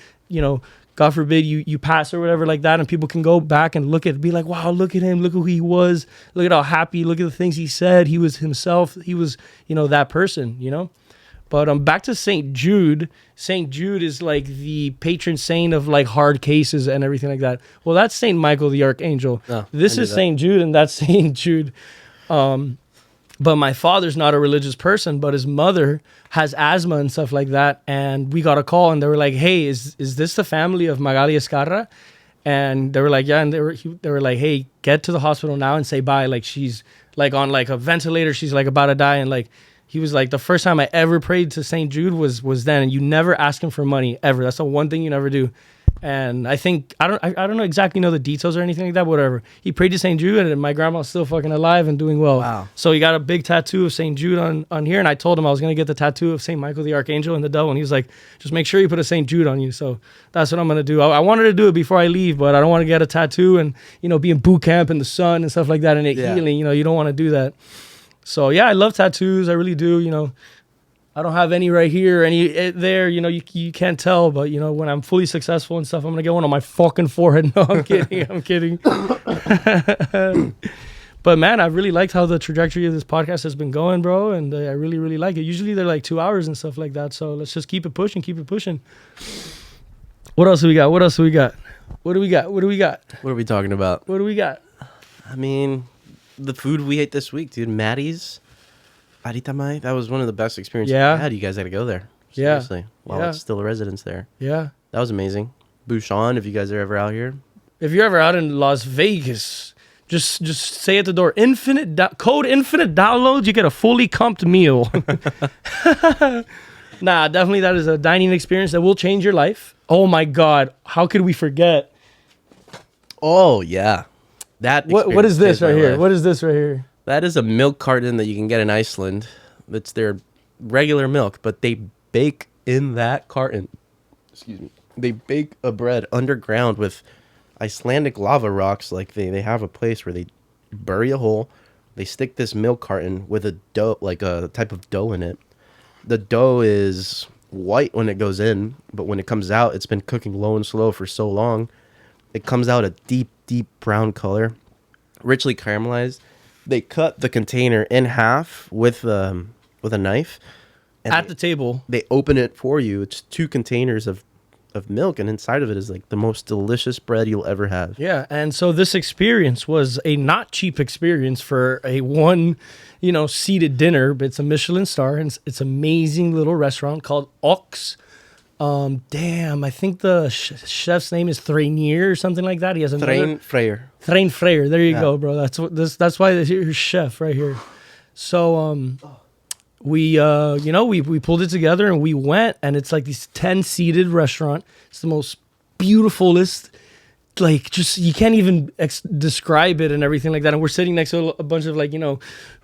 God forbid you pass or whatever like that, and people can go back and look at it, be like, wow, look at him, look who he was, look at how happy, look at the things he said, he was himself, he was, that person, But back to St. Jude. St. Jude is the patron saint of hard cases and everything like that. Well, that's St. Michael the Archangel. Oh, this is St. Jude, and that's St. Jude. But my father's not a religious person, but his mother has asthma and stuff like that. And we got a call, and they were like, hey, is this the family of Magali Escarra? And they were like, yeah. And they were like, hey, get to the hospital now and say bye. She's on a ventilator. She's about to die. And He was like, the first time I ever prayed to St. Jude was then, and you never ask him for money ever. That's the one thing you never do. And I think I don't know exactly know the details or anything like that. Whatever. He prayed to St. Jude, and my grandma's still fucking alive and doing well. Wow. So he got a big tattoo of St. Jude on here, and I told him I was gonna get the tattoo of St. Michael the Archangel and the devil, and he was like, just make sure you put a St. Jude on you. So that's what I'm gonna do. I wanted to do it before I leave, but I don't want to get a tattoo and be in boot camp in the sun and stuff like that and it healing. You don't want to do that. So yeah, I love tattoos. I really do. I don't have any right here, any there. You can't tell, but when I'm fully successful and stuff, I'm gonna get one on my fucking forehead. No, I'm kidding. I'm kidding. But man, I really liked how the trajectory of this podcast has been going, bro, and I really, really like it. Usually they're like 2 hours and stuff like that, so let's just keep it pushing, What else do we got? What do we got? What are we talking about? What do we got? I mean, the food we ate this week, dude. Maddie's. Aritamay, that was one of the best experiences I had. You guys had to go there. Seriously. While it's still a residence there. Yeah. That was amazing. Bouchon, if you guys are ever out here. If you're ever out in Las Vegas, just say at the door, code infinite downloads, you get a fully comped meal. Nah, definitely that is a dining experience that will change your life. Oh my God. How could we forget? Oh, yeah. What is this right here? What is this right here? That is a milk carton that you can get in Iceland. It's their regular milk, but they bake in that carton. Excuse me. They bake a bread underground with Icelandic lava rocks. Like they have a place where they bury a hole. They stick this milk carton with a dough, like a type of dough in it. The dough is white when it goes in, but when it comes out, it's been cooking low and slow for so long. It comes out a deep, deep brown color, richly caramelized. They cut the container in half with a knife. And at the table. They open it for you. It's 2 containers of milk, and inside of it is like the most delicious bread you'll ever have. Yeah, and so this experience was a not cheap experience for a seated dinner, but it's a Michelin star, and it's an amazing little restaurant called Ox. I think the chef's name is Threinier or something like that. He has another Threin Freyer. There you go, bro. That's why here's chef right here. So we pulled it together and we went, and it's like this 10-seated restaurant. It's the most beautifulest, like, just you can't even describe it and everything like that. And we're sitting next to a bunch of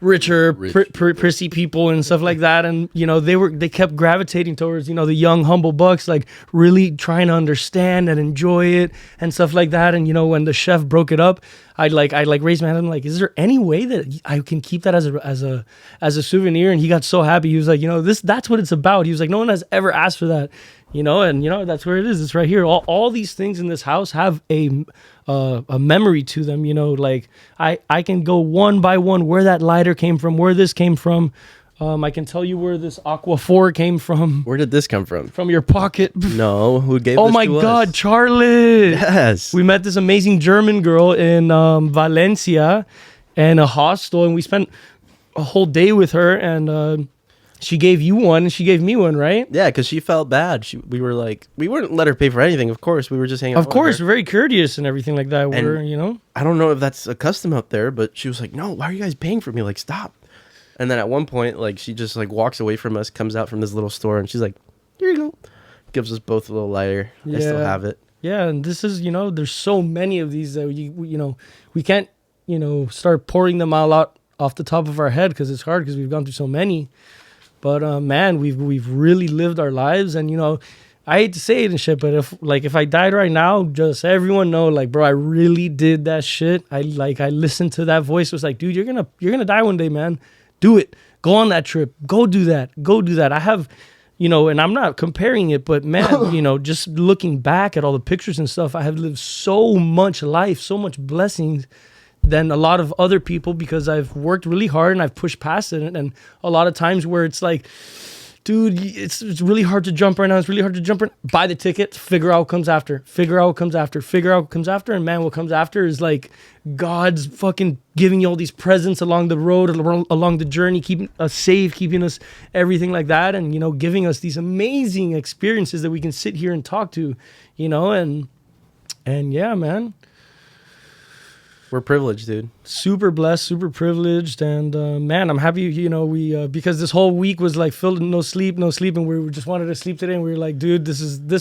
richer, prissy people and stuff like that. And they kept gravitating towards the young humble bucks, like really trying to understand and enjoy it and stuff like that. And when the chef broke it up, I raised my hand. I'm like, is there any way that I can keep that as a souvenir? And he got so happy. He was like, that's what it's about. He was like, no one has ever asked for that. That's where it is. It's right here. All these things in this house have a memory to them. Like I can go one by one where that lighter came from, where this came from. I can tell you where this Aqua 4 came from. Where did this come from? From your pocket. No, who gave this to us? Oh my God, Charlotte. Yes. We met this amazing German girl in Valencia in a hostel, and we spent a whole day with her, and she gave you one, and she gave me one, right? Yeah, because she felt bad. We wouldn't let her pay for anything, of course. We were just hanging out. Of course, we're very courteous and everything like that. I don't know if that's a custom out there, but she was like, no, why are you guys paying for me? Like, stop. And then at one point, she just walks away from us, comes out from this little store, and she's like, here you go. Gives us both a little lighter. Yeah. I still have it. Yeah, and this is, there's so many of these that we can't, start pouring them all out off the top of our head because it's hard because we've gone through so many. But man, we've really lived our lives, and I hate to say it and shit, but if I died right now, just everyone know, bro, I really did that shit. I listened to that voice. It was like, dude, you're gonna die one day, man. Do it. Go on that trip. Go do that. I have, and I'm not comparing it, but man, just looking back at all the pictures and stuff, I have lived so much life, so much blessings than a lot of other people because I've worked really hard and I've pushed past it. And a lot of times where it's like, dude, it's really hard to jump right now. It's really hard to jump right now. Buy the ticket, figure out what comes after. And man, what comes after is like God's fucking giving you all these presents along the road, along the journey, keeping us safe, keeping us everything like that. And, giving us these amazing experiences that we can sit here and talk to, and yeah, man. We're privileged, dude. Super blessed, super privileged, and man, I'm happy. You know, we because this whole week was like filled with no sleep, and we just wanted to sleep today, and we were like, dude, this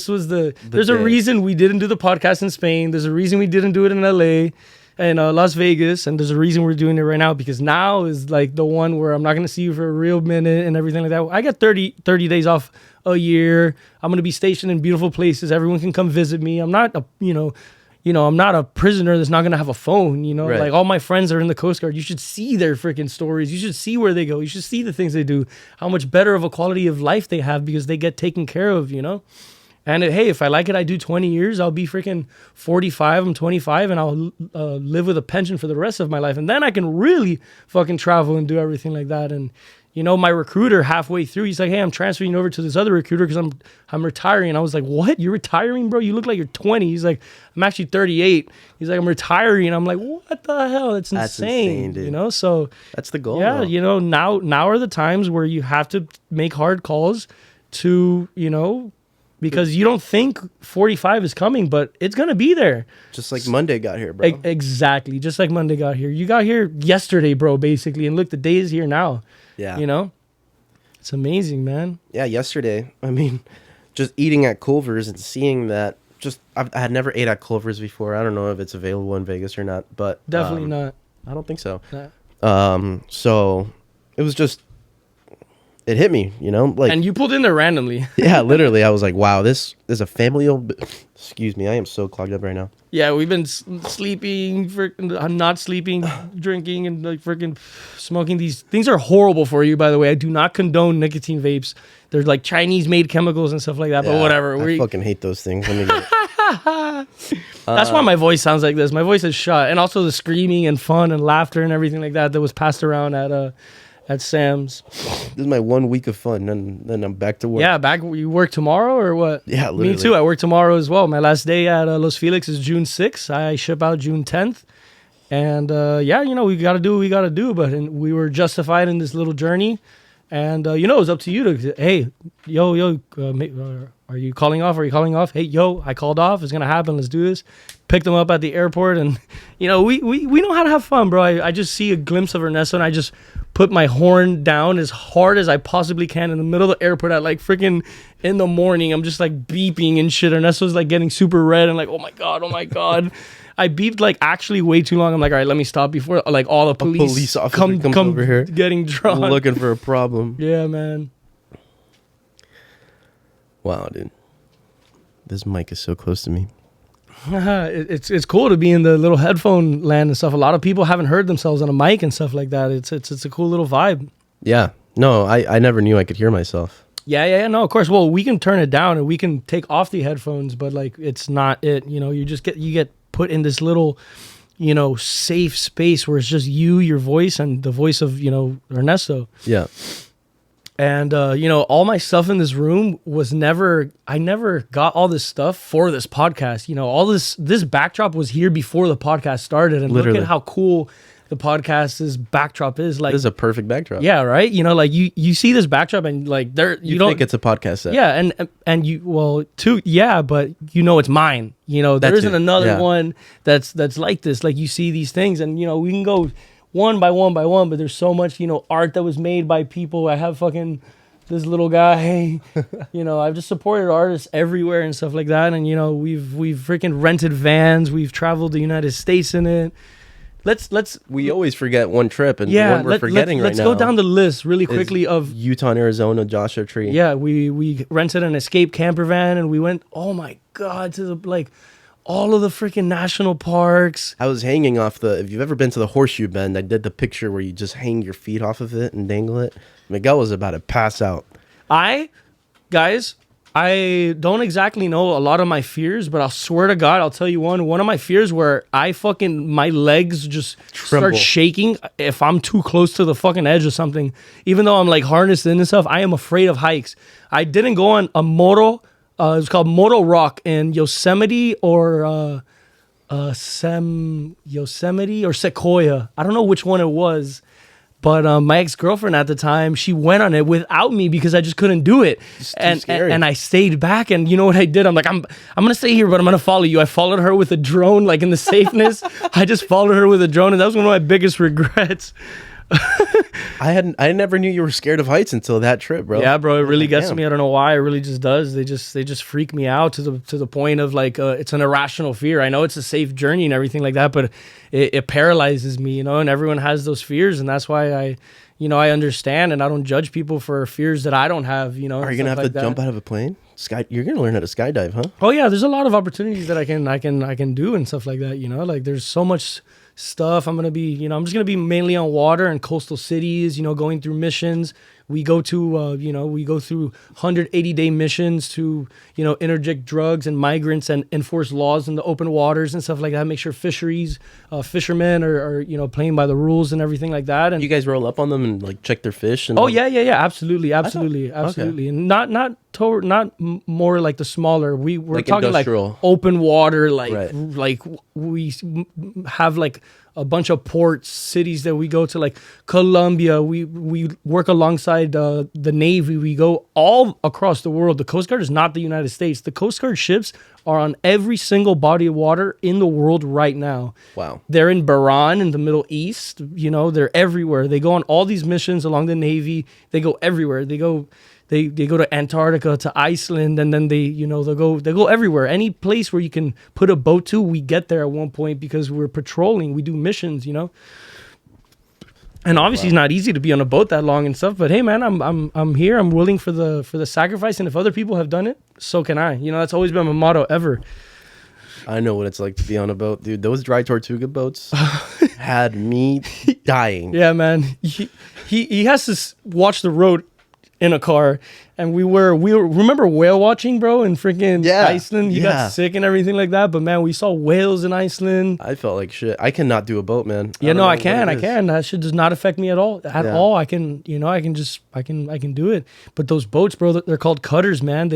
was the there's day. a reason we didn't do the podcast in Spain. There's a reason we didn't do it in LA and Las Vegas, and there's a reason we're doing it right now, because now is like the one where I'm not gonna see you for a real minute and everything like that. I got 30 days off a year. I'm gonna be stationed in beautiful places. Everyone can come visit me. I'm not a I'm not a prisoner that's not going to have a phone, you know? Right. Like, all my friends are in the Coast Guard. You should see their freaking stories. You should see where they go. You should see the things they do, how much better of a quality of life they have because they get taken care of, you know? And hey, if I like it, I do 20 years. I'll be freaking 45. I'm 25, and I'll live with a pension for the rest of my life. And then I can really fucking travel and do everything like that. And, you know, my recruiter halfway through, he's like, hey, I'm transferring over to this other recruiter because I'm retiring. And I was like, what? You're retiring, bro? You look like you're 20. He's like, I'm actually 38. He's like, I'm retiring. And I'm like, what the hell? That's insane, dude. you know? So That's the goal. yeah, bro. you know, now are the times where you have to make hard calls to, you know, because you don't think 45 is coming, but it's going to be there. Just like Monday got here, bro. Exactly. Just like Monday got here. You got here yesterday, bro, basically. And look, the day is here now. Yeah. You know? It's amazing, man. Yeah, yesterday, I mean, just eating at Culver's and seeing that, I had never ate at Culver's before. I don't know if it's available in Vegas or not, but Definitely not. I don't think so. Nah. So it was just, it hit me, you know, like, And you pulled in there randomly. yeah, literally, I was like, wow, this is a family-owned, excuse me, I am so clogged up right now. Yeah, we've been sleeping, not sleeping, drinking, and like freaking smoking. These things are horrible for you, by the way. I do not condone nicotine vapes. They're like Chinese-made chemicals and stuff like that, but Yeah, whatever. I fucking hate those things. Let me get That's why my voice sounds like this. My voice is shot. And also the screaming and fun and laughter and everything like that was passed around at Sam's. This is my 1 week of fun, and then I'm back to work. Yeah, you work tomorrow or what? Yeah, Me literally. too. I work tomorrow as well. My last day at Los Felix is June 6th. I ship out June 10th. And yeah, you know, we got to do what we got to do. But we were justified in this little journey. And, you know, it was up to you to, hey, yo, are you calling off? Are you calling off? Hey, yo, I called off. It's going to happen. Let's do this. Picked them up at the airport. And, you know, we know how to have fun, bro. I just see a glimpse of Ernesto, and I just put my horn down as hard as I possibly can in the middle of the airport at like freaking in the morning. I'm just like beeping and shit. Ernesto's like getting super red and like, oh my God. I beeped like actually way too long. I'm like, all right, let me stop before like all the police officer come over here getting drawn. looking for a problem. Yeah, man. Wow, dude. This mic is so close to me. It's cool to be in the little headphone land and stuff. A lot of people haven't heard themselves on a mic and stuff like that. It's a cool little vibe. Yeah. No, I never knew I could hear myself. Yeah. No, of course. Well, we can turn it down and we can take off the headphones, but like it's not it. You know, you get put in this little, you know, safe space where it's just you, your voice, and the voice of, you know, Ernesto. Yeah. And, you know, all my stuff in this room I never got all this stuff for this podcast. You know, all this backdrop was here before the podcast started. And Literally. look at how cool the podcast's backdrop is. Like, This is a perfect backdrop. yeah, right? You know, like you see this backdrop and like You don't think it's a podcast set. yeah, and you but you know it's mine. You know, there That isn't too, another yeah. one that's like this. Like you see these things, and you know we can go one by one, but there's so much, you know, art that was made by people. I have fucking this little guy. You know, I've just supported artists everywhere and stuff like that. And you know, we've freaking rented vans. We've traveled the United States in it. Let's We always forget one trip, and yeah. what we're forgetting let's right now. go down the list really is quickly of Utah and Arizona, Joshua Tree. yeah. We rented an escape camper van and we went. Oh my god, to the like all of the freaking national parks. I was hanging off if you've ever been to the Horseshoe Bend, I did the picture where you just hang your feet off of it and dangle it. Miguel was about to pass out. I don't exactly know a lot of my fears, but I'll swear to God, I'll tell you one of my fears where my legs just Tremble. start shaking if I'm too close to the fucking edge of something. Even though I'm like harnessed in and stuff, I am afraid of hikes. I didn't go on a moto. It's called Moto Rock in Yosemite or Yosemite or Sequoia. I don't know which one it was, But my ex-girlfriend at the time, she went on it without me because I just couldn't do it. And I stayed back. And you know what I did? I'm like, I'm going to stay here, but I'm going to follow you. I followed her with a drone, like in the safeness. I just followed her with a drone. And that was one of my biggest regrets. I never knew you were scared of heights until that trip, bro. Yeah, bro, it really gets to me. I don't know why. It really just does. They just freak me out to the point of like it's an irrational fear. I know it's a safe journey and everything like that, but it paralyzes me, you know. And everyone has those fears, and that's why I understand and I don't judge people for fears that I don't have, you know. Are you gonna have to jump out of a plane? You're gonna learn how to skydive, huh? Oh yeah, there's a lot of opportunities that I can do and stuff like that, you know. Like there's so much stuff. I'm just gonna be mainly on water and coastal cities, you know, going through missions. We go through 180-day missions to, you know, interdict drugs and migrants and enforce laws in the open waters and stuff like that. Make sure fishermen are, you know, playing by the rules and everything like that. And you guys roll up on them and like check their fish. And yeah, absolutely. Okay. Not more like the smaller. We're like talking industrial. Like open water, like we have like a bunch of ports, cities that we go to, like Colombia. We work alongside the Navy. We go all across the world. The Coast Guard is not the United States. The Coast Guard ships are on every single body of water in the world right now. Wow. They're in Bahrain in the Middle East. You know, they're everywhere. They go on all these missions along the Navy. They go everywhere. They go to Antarctica, to Iceland, and then they'll go everywhere. Any place where you can put a boat to, we get there at one point because we're patrolling. We do missions, you know. And obviously It's not easy to be on a boat that long and stuff, but hey man, I'm here. I'm willing for the sacrifice, and if other people have done it, so can I. You know, that's always been my motto ever. I know what it's like to be on a boat, dude. Those dry Tortuga boats had me dying. Yeah, man. He has to watch the road in a car, and we were remember whale watching, bro, in freaking Iceland. You got sick and everything like that, but man, we saw whales in Iceland. I felt like shit. I cannot do a boat, man. Yeah, I can. That shit does not affect me at all. All. I can do it. But those boats, bro, they're called cutters, man.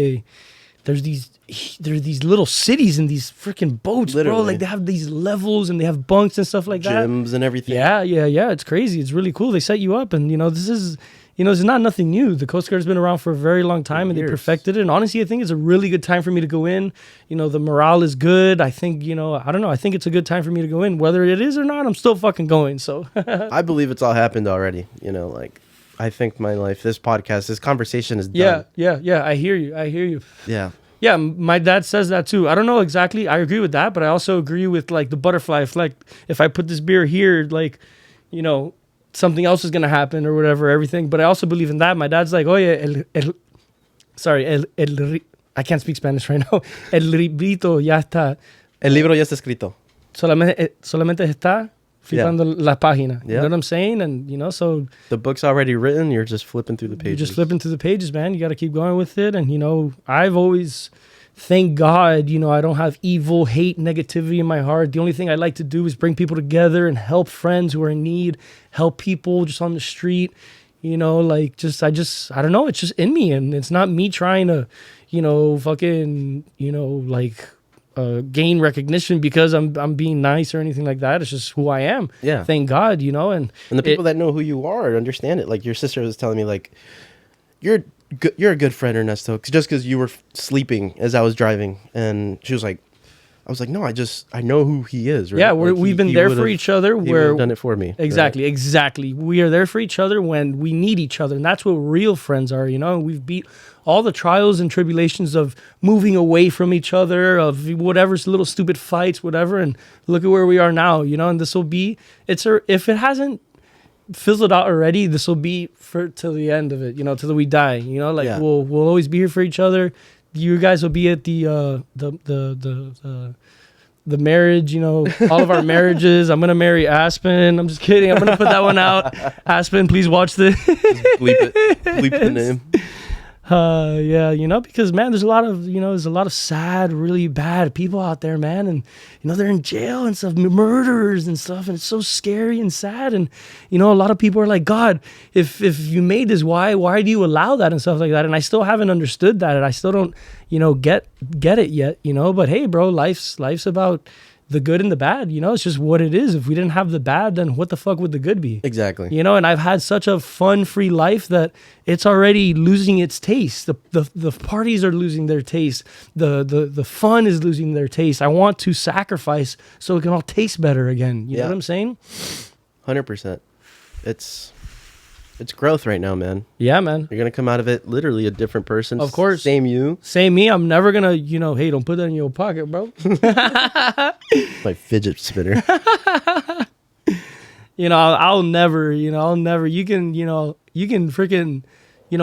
There's these little cities in these freaking boats, literally, bro. Like they have these levels and they have bunks and stuff like that. Gyms and everything. Yeah. It's crazy. It's really cool. They set you up, and you know, this is. You know, it's not nothing new. The Coast Guard's been around for a very long time, and they perfected it. And honestly, I think it's a really good time for me to go in. You know, the morale is good. I think, you know, I don't know. I think it's a good time for me to go in. Whether it is or not, I'm still fucking going. So I believe it's all happened already. You know, like I think my life, this podcast, this conversation is done. Yeah. I hear you. Yeah. Yeah, my dad says that too. I don't know exactly. I agree with that, but I also agree with like the butterfly effect. If I put this beer here, like, you know, something else is going to happen or whatever, everything. But I also believe in that. My dad's like, oh yeah, I can't speak Spanish right now. El librito ya está. El libro ya está escrito. Solamente está flipando la página. You know what I'm saying? And, you know, so... The book's already written. You're just flipping through the pages. You're just flipping through the pages, man. You got to keep going with it. And, you know, I've always... Thank God, you know, I don't have evil, hate, negativity in my heart. The only thing I like to do is bring people together and help friends who are in need, help people just on the street, you know, like I don't know, it's just in me. And it's not me trying to, you know, fucking, you know, like gain recognition because I'm being nice or anything like that. It's just who I am. Yeah. Thank God, you know. And the people that know who you are understand it. Like your sister was telling me, like, you're a good friend, Ernesto, just because you were sleeping as I was driving. And she was like, I was like, no, I know who he is. Right? Yeah, like we've been there for each other. He would have done it for me. Exactly. We are there for each other when we need each other. And that's what real friends are, you know. We've beat all the trials and tribulations of moving away from each other, of whatever's little stupid fights, whatever. And look at where we are now, you know. And this will be, if it hasn't fizzled out already, this will be for till the end of it, you know, till we die, you know, like we'll always be here for each other. You guys will be at the marriage, you know, all of our marriages. I'm gonna marry Aspen. I'm just kidding. I'm gonna put that one out. Aspen, please watch this. Just bleep the name. Yeah, you know, because man, there's a lot of sad, really bad people out there, man, and you know they're in jail and stuff, murderers and stuff, and it's so scary and sad. And you know, a lot of people are like, God, if you made this, why do you allow that and stuff like that? And I still haven't understood that, and I still don't, you know, get it yet, you know. But hey, bro, life's about the good and the bad. You know, it's just what it is. If we didn't have the bad, then what the fuck would the good be? Exactly. You know, and I've had such a fun-free life that it's already losing its taste. The parties are losing their taste. The fun is losing their taste. I want to sacrifice so it can all taste better again. You know what I'm saying? 100%. It's growth right now, man. Yeah, man. You're gonna come out of it literally a different person. Of course. Same you. Same me. I'm never gonna, you know, hey, don't put that in your pocket, bro. My fidget spinner. You know, I'll never, you can freaking,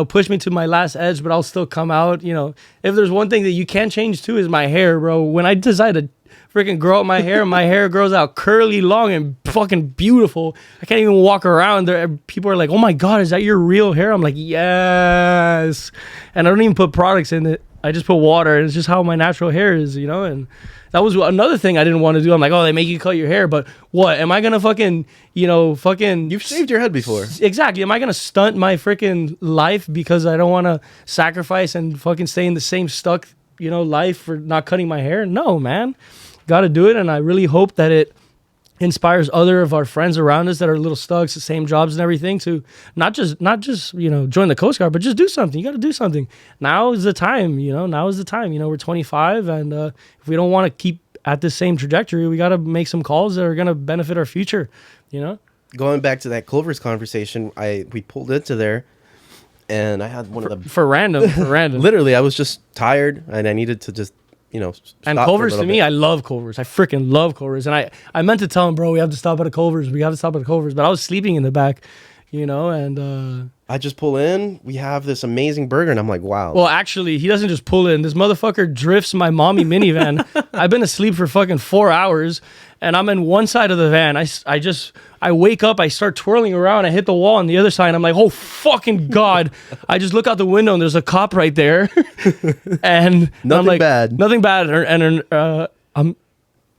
push me to my last edge, but I'll still come out. You know, if there's one thing that you can't change too is my hair, bro. When I decide to freaking grow out my hair grows out curly, long, and fucking beautiful. I can't even walk around there. People are like, "Oh my God, is that your real hair?" I'm like, "Yes." And I don't even put products in it. I just put water, and it's just how my natural hair is, you know. And that was another thing I didn't want to do. I'm like, "Oh, they make you cut your hair, but what? Am I gonna fucking, You've shaved your head before. Exactly. Am I gonna stunt my freaking life because I don't want to sacrifice and fucking stay in the same stuck, life for not cutting my hair? No, man. Got to do it, and I really hope that it inspires other of our friends around us that are little stuck, the same jobs and everything, to not just join the Coast Guard, but just do something. You got to do something. Now is the time. Now is the time. We're 25, and if we don't want to keep at the same trajectory, we got to make some calls that are gonna benefit our future. Going back to that Culver's conversation, we pulled into there, and I had one of the for random. Literally, I was just tired, and I needed to just. And Culver's to me, I love Culver's. I freaking love Culver's. And I meant to tell him, bro, we have to stop at a Culver's. But I was sleeping in the back, and I just pull in. We have this amazing burger, and I'm like, wow. Well, actually, he doesn't just pull in. This motherfucker drifts my mommy minivan. I've been asleep for fucking 4 hours, and I'm in one side of the van. I wake up, I start twirling around, I hit the wall on the other side. I'm like, oh fucking God. I just look out the window and there's a cop right there. And nothing like, bad. Nothing bad. And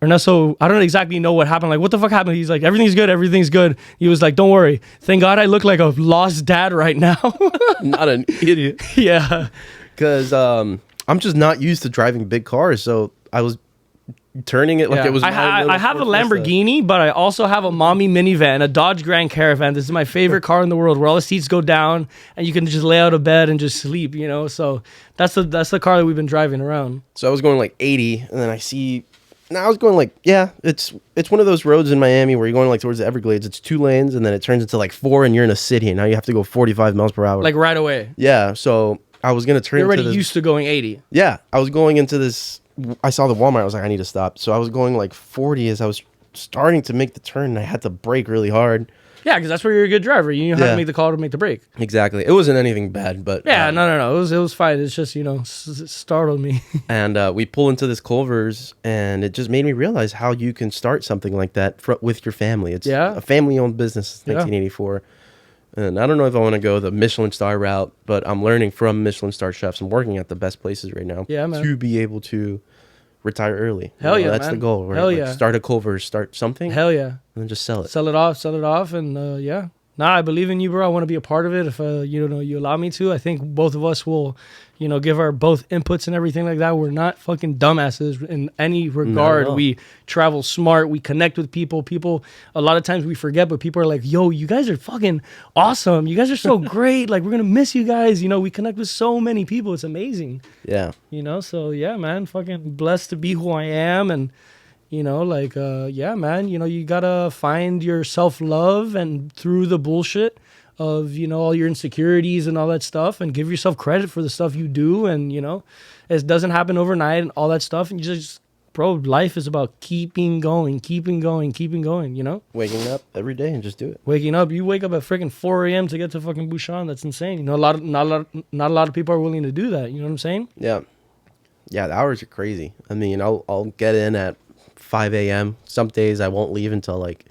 Ernesto, I don't exactly know what happened. Like, what the fuck happened? He's like, everything's good. He was like, don't worry. Thank God I look like a lost dad right now. Not an idiot. Yeah. Because I'm just not used to driving big cars. So I was turning it like it was I have a Lamborghini, but I also have a mommy minivan, a Dodge Grand Caravan. This is my favorite car in the world, where all the seats go down and you can just lay out of bed and just sleep, So that's the car that we've been driving around. So I was going like 80, and then I was going like, it's one of those roads in Miami where you're going like towards the Everglades. It's 2 lanes, and then it turns into like 4, and you're in a city, and now you have to go 45 miles per hour. Like right away. Yeah, so I was going to turn. You're already used to going 80. Yeah, I was going into this. I saw the Walmart. I was like, I need to stop. So I was going like 40 as I was starting to make the turn, and I had to brake really hard. Yeah, because that's where you're a good driver. You know how to make the call to make the brake. Exactly. It wasn't anything bad, but yeah, no. It was fine. It's just it startled me. And we pull into this Culver's, and it just made me realize how you can start something like that with your family. It's a family-owned business since 1984. And I don't know if I want to go the Michelin star route, but I'm learning from Michelin star chefs. I'm working at the best places right now to be able to retire early. Hell yeah, that's man. the goal, right? Hell like yeah. Start a Culver's, start something. Hell yeah. And then just sell it. Sell it off, and yeah. Nah, I believe in you, bro. I want to be a part of it if you allow me to. I think both of us will, give our both inputs and everything like that. We're not fucking dumbasses in any regard. We travel smart. We connect with people. People, a lot of times we forget, but people are like, yo, you guys are fucking awesome. You guys are so great. Like, we're going to miss you guys. We connect with so many people. It's amazing. Yeah. So yeah, man, fucking blessed to be who I am. And, yeah, man, you gotta find your self-love, and through the bullshit of, all your insecurities and all that stuff, and give yourself credit for the stuff you do. And, it doesn't happen overnight and all that stuff. And you just, bro, life is about keeping going. Waking up every day and just do it. Waking up. You wake up at freaking 4 a.m. to get to fucking Bouchon. That's insane. Not a lot of people are willing to do that. You know what I'm saying? Yeah. Yeah, the hours are crazy. I mean, I'll get in at 5 a.m. Some days I won't leave until like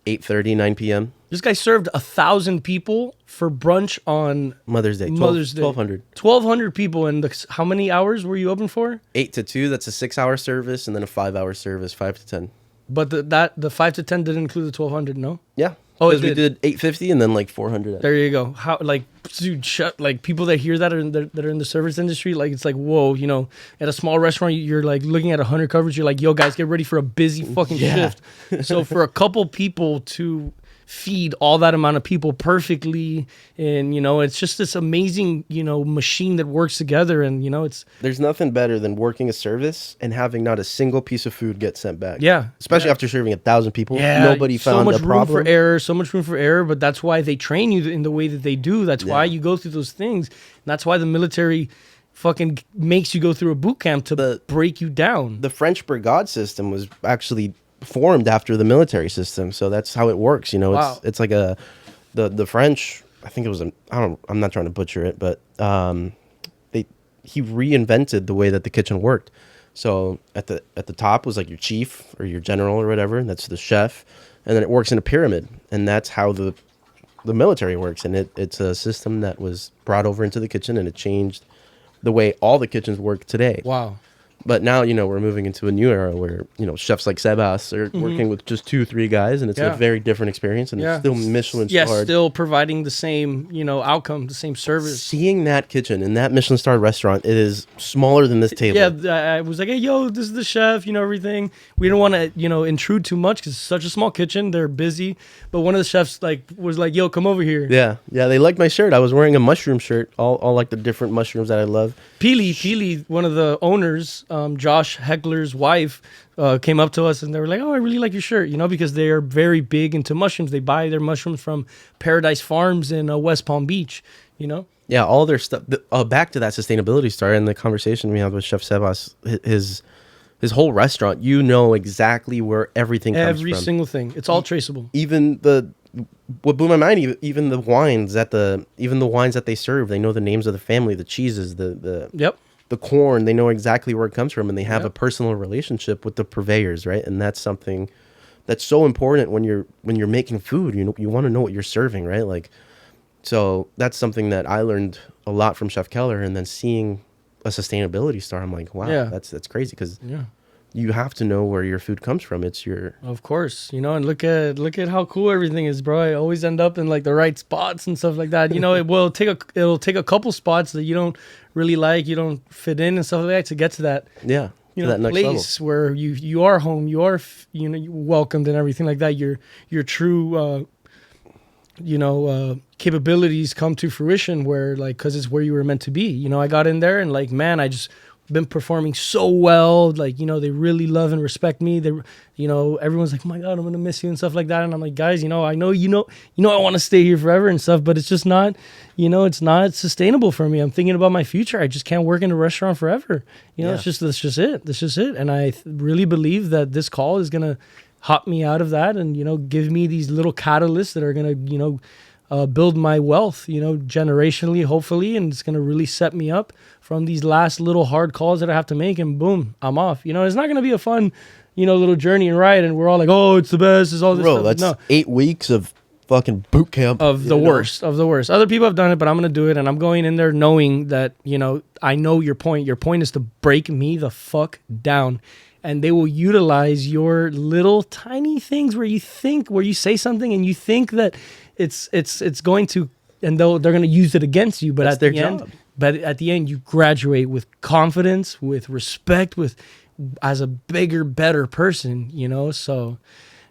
8:30, 9 p.m. This guy served 1,000 people for brunch on Mother's Day. 1,200. 1,200 people. And how many hours were you open for? 8 to 2. That's a 6-hour service, and then a 5-hour service, 5 to 10. But the 5 to 10 didn't include the 1,200, no? Yeah. Oh, because we did 850 and then like 400. There you go. How like dude, like people that hear that that are in the service industry, like it's like whoa, you know, at a small restaurant you're like looking at 100 coverage, you're like, yo guys, get ready for a busy fucking shift. So for a couple people to feed all that amount of people perfectly, and you know, it's just this amazing, you know, machine that works together, and you know, there's nothing better than working a service and having not a single piece of food get sent back. Especially after serving 1,000 people. Nobody found a problem. So much room for error, so much room for error, but that's why they train you in the way that they do. That's why you go through those things. And that's why the military fucking makes you go through a boot camp to break you down. The French brigade system was actually formed after the military system, so that's how it works. You know, it's like the French. I think it was I'm not trying to butcher it, but he reinvented the way that the kitchen worked. So at the top was like your chief or your general or whatever, and that's the chef, and then it works in a pyramid, and that's how the military works. And it's a system that was brought over into the kitchen, and it changed the way all the kitchens work today. Wow. But now, you know, we're moving into a new era where, you know, chefs like Sebas are working with just 2-3 guys, and it's a very different experience, and it's still Michelin starred. Yeah, still providing the same, you know, outcome, the same service. Seeing that kitchen in that Michelin starred restaurant, it is smaller than this table. Yeah, I was like, hey, yo, this is the chef, you know, everything. We don't want to, you know, intrude too much because it's such a small kitchen. They're busy. But one of the chefs was like, yo, come over here. Yeah, they liked my shirt. I was wearing a mushroom shirt, all like the different mushrooms that I love. Peely, one of the owners, Josh Heckler's wife, came up to us and they were like, oh, I really like your shirt, you know, because they are very big into mushrooms. They buy their mushrooms from Paradise Farms in West Palm Beach, you know? Yeah, all their stuff. Back to that sustainability story and the conversation we had with Chef Sebas, his whole restaurant, you know exactly where everything comes from. Every single thing. It's all traceable. Even what blew my mind, even the wines that they serve, they know the names of the family, the cheeses, the corn, they know exactly where it comes from, and they have a personal relationship with the purveyors, right? And that's something that's so important when you're making food. You know, you want to know what you're serving, right? Like, so that's something that I learned a lot from Chef Keller, and then seeing a sustainability star, I'm like, wow, that's crazy, because you have to know where your food comes from. It's your, of course, you know, and look at how cool everything is, bro. I always end up in like the right spots and stuff like that. You know, it'll take a couple spots that you don't really like, you don't fit in and stuff like that to get to that. Yeah. You know, that place where you are home, you are you know, welcomed and everything like that. Your true capabilities come to fruition, where like, because it's where you were meant to be. You know, I got in there and like, man, I just been performing so well. Like, you know, they really love and respect me. They, you know, everyone's like, oh my God, I'm gonna miss you and stuff like that. And I'm like, guys, you know, I know I want to stay here forever and stuff, but it's just not, you know, it's not sustainable for me. I'm thinking about my future. I just can't work in a restaurant forever. You know, that's just it. And I really believe that this call is gonna hop me out of that, and you know, give me these little catalysts that are gonna, you know, build my wealth, you know, generationally, hopefully, and it's gonna really set me up from these last little hard calls that I have to make, and boom, I'm off. You know, it's not gonna be a fun, you know, little journey and ride, and we're all like, oh, it's the best, it's all this stuff. That's 8 weeks of fucking boot camp of the worst. Other people have done it, but I'm gonna do it, and I'm going in there knowing that, you know, I know your point. Your point is to break me the fuck down. And they will utilize your little tiny things where you say something and you think that it's going to, and they're going to use it against you. But That's at their the job. end, but at the end, you graduate with confidence, with respect, as a bigger, better person. You know, so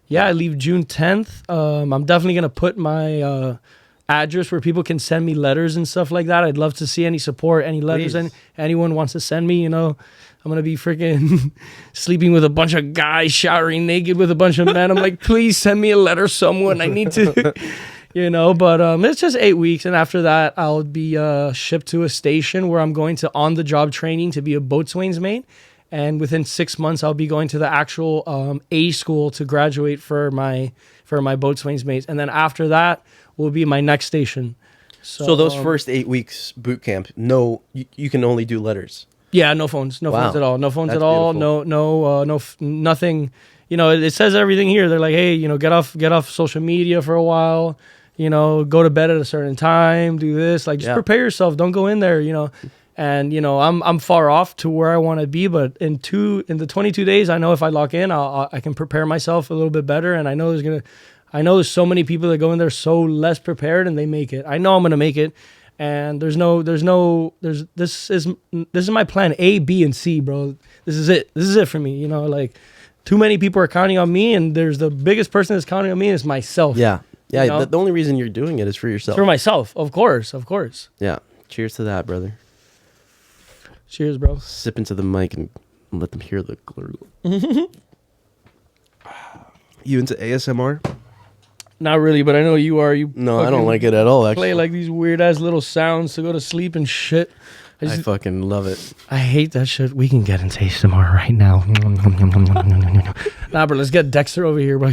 yeah, I leave June 10th. I'm definitely going to put my address where people can send me letters and stuff like that. I'd love to see any support, any letters, and anyone wants to send me, you know. I'm going to be freaking sleeping with a bunch of guys, showering naked with a bunch of men. I'm like, please send me a letter, someone. I need to, you know, but it's just 8 weeks. And after that, I'll be shipped to a station where I'm going to on-the-job training to be a boatswain's mate. And within 6 months, I'll be going to the actual A school to graduate for my boatswain's mates. And then after that will be my next station. So those first 8 weeks boot camp, you can only do letters. Yeah, no phones at all. No phones That's at all. beautiful. Nothing. You know, it says everything here. They're like, hey, you know, get off social media for a while. You know, go to bed at a certain time. Do this. Like, just prepare yourself. Don't go in there. You know, and you know, I'm far off to where I want to be. But in the 22 days, I know if I lock in, I can prepare myself a little bit better. And I know I know there's so many people that go in there so less prepared and they make it. I know I'm gonna make it, and this is my plan A, B, and C, bro. This is it. This is it for me. You know, like too many people are counting on me, and there's the biggest person that's counting on me is myself. Yeah. Yeah. You know? The only reason you're doing it is for yourself. For myself, of course. Yeah. Cheers to that, brother. Cheers, bro. Sip into the mic and let them hear the gurgle. You into ASMR? Not really, but I know you are. You No, I don't like it at all, actually. play like these weird ass little sounds to go to sleep and shit. I fucking love it. I hate that shit. We can get into ASMR right now. Nah, bro, let's get Dexter over here, bro.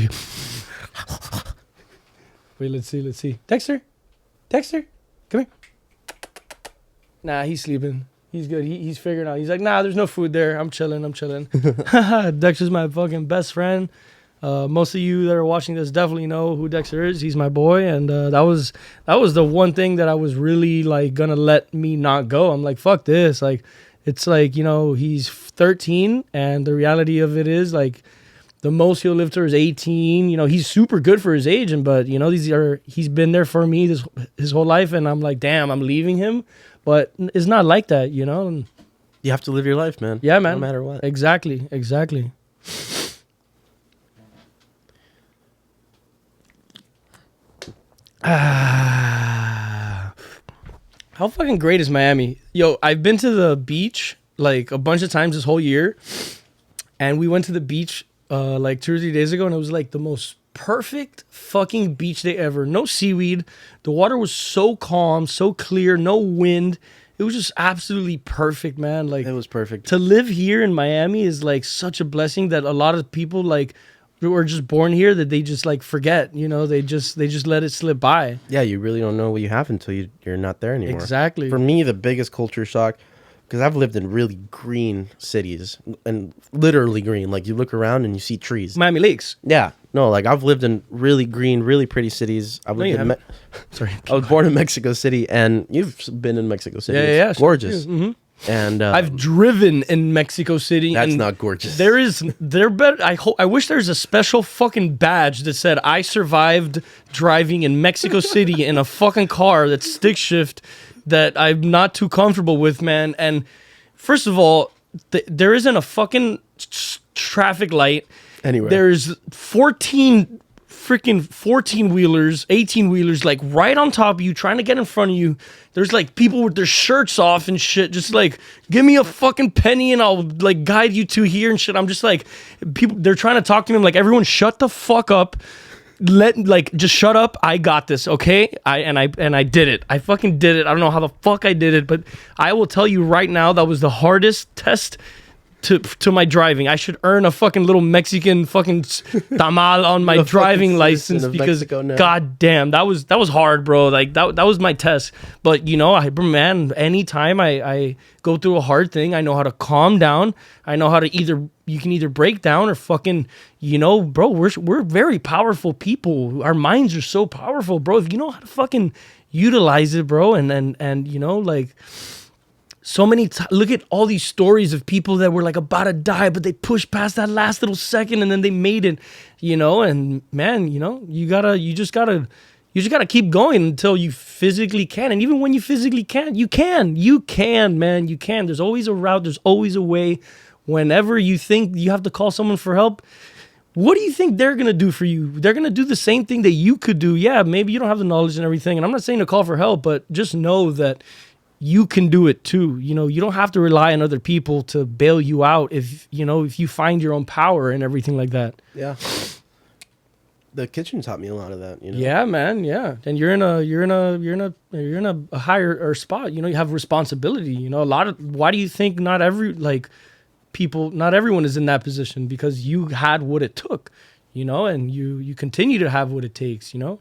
Wait, let's see. Dexter, come here. Nah, he's sleeping. He's good. He's figuring out. He's like, nah, there's no food there. I'm chilling. Dexter's my fucking best friend. Most of you that are watching this definitely know who Dexter is. He's my boy, and that was the one thing that I was really like gonna let me not go. I'm like, fuck this. Like, it's like, you know, he's 13, and the reality of it is like the most he'll live to is 18. You know, he's super good for his age, but you know, he's been there for me his whole life, and I'm like, damn, I'm leaving him, but it's not like that, you know. And you have to live your life, man. Yeah, man. No matter what. Exactly. How fucking great is Miami? Yo, I've been to the beach like a bunch of times this whole year, and we went to the beach like 2 or 3 days ago, and it was like the most perfect fucking beach day ever. No seaweed. The water was so calm, so clear, no wind. It was just absolutely perfect, man. Like, It was perfect. to live here in Miami is like such a blessing that a lot of people like who are just born here that they just like forget, you know, they just let it slip by. Yeah, you really don't know what you have until you're not there anymore. Exactly. For me, the biggest culture shock, because I've lived in really green cities, and literally green. Like, you look around and you see trees. Miami Lakes. Yeah. No, like, I've lived in really green, really pretty cities. I Sorry. I was born in Mexico City, and you've been in Mexico City. Yeah. It's gorgeous. Mm-hmm. And I've driven in Mexico City. that's and not gorgeous. There better. I wish there's a special fucking badge that said I survived driving in Mexico City in a fucking car that's stick shift that I'm not too comfortable with, man. And first of all, there isn't a fucking traffic light Anyway. There's 14 wheelers, 18 wheelers, like right on top of you, trying to get in front of you. There's like people with their shirts off and shit, just like, give me a fucking penny and I'll like guide you to here and shit. I'm just like, people, they're trying to talk to me. I'm like, everyone shut the fuck up. Just shut up. I got this, okay? I did it. I fucking did it. I don't know how the fuck I did it, but I will tell you right now, that was the hardest test to my driving. I should earn a fucking little Mexican fucking tamal on my driving license because god damn, that was hard, bro. Like that was my test. But you know, man, anytime I go through a hard thing, I know how to calm down. I know how to you can either break down or fucking, you know, bro, we're very powerful people. Our minds are so powerful, bro. If you know how to fucking utilize it, bro, and you know, like, so many look at all these stories of people that were like about to die, but they pushed past that last little second and then they made it, you know. And man, you know, you just gotta keep going until you physically can. And even when you physically can't, you can, man, you can. There's always a route. There's always a way. Whenever you think you have to call someone for help, what do you think they're going to do for you? They're going to do the same thing that you could do. Yeah, maybe you don't have the knowledge and everything. And I'm not saying to call for help, but just know that you can do it too. You know, you don't have to rely on other people to bail you out if you find your own power and everything like that. Yeah. The kitchen taught me a lot of that, you know. Yeah, man, yeah. And you're in a higher spot, you know, you have responsibility, you know. Why do you think not everyone is in that position? Because you had what it took, you know, and you continue to have what it takes, you know.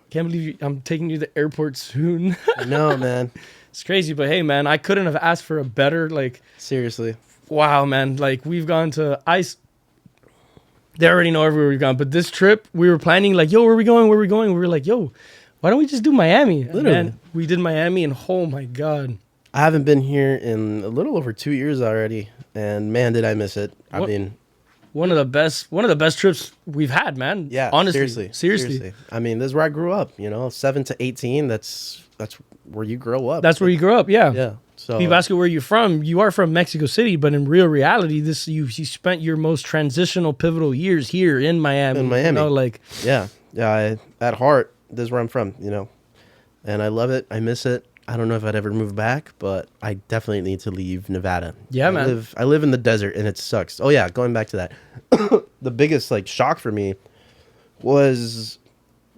Can't believe I'm taking you to the airport soon. No, man. It's crazy, but hey, man, I couldn't have asked for a better, like... Seriously. Wow, man. Like, we've gone to ice... They already know everywhere we've gone, but this trip, we were planning, like, yo, where are we going? We were like, yo, why don't we just do Miami? Literally. Man, we did Miami, and oh, my God. I haven't been here in a little over 2 years already, and man, did I miss it. I mean... one of the best trips we've had, man. Yeah, honestly, seriously. I mean, this is where I grew up. 7 to 18. That's where you grow up. That's where you grew up. Yeah. Yeah. So People ask you where you're from. You are from Mexico City, but in real reality, you spent your most transitional, pivotal years here in Miami. yeah. At heart, this is where I'm from. And I love it. I miss it. I don't know if I'd ever move back, but I definitely need to leave Nevada. Yeah, man. I live in the desert, and it sucks. Oh yeah, going back to that, the biggest shock for me was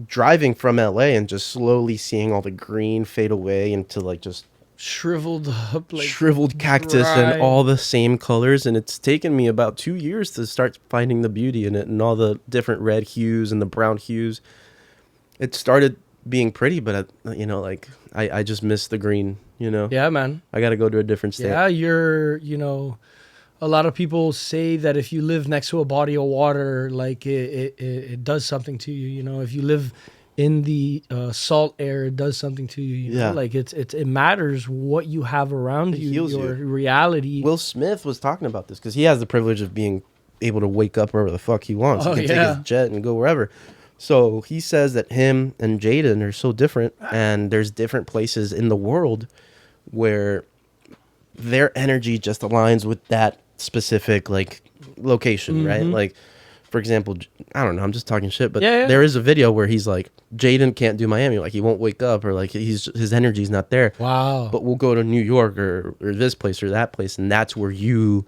driving from LA and just slowly seeing all the green fade away into just shriveled up, shriveled cactus dry. and all the same colors. And it's taken me about 2 years to start finding the beauty in it and all the different red hues and the brown hues. It started being pretty, but I just miss the green. Yeah, man. I got to go to a different state. Yeah, a lot of people say that if you live next to a body of water, it does something to you. If you live in the salt air, it does something to you. It matters what you have around you, heals your you. reality. Will Smith was talking about this because he has the privilege of being able to wake up wherever the fuck he wants. He can take his jet and go wherever. So he says that him and Jaden are so different, and there's different places in the world where their energy just aligns with that specific location, right? For example, I don't know, I'm just talking shit, but there is a video where he's like, Jaden can't do Miami, he won't wake up, or his energy's not there. Wow. But we'll go to New York or this place or that place, and that's where you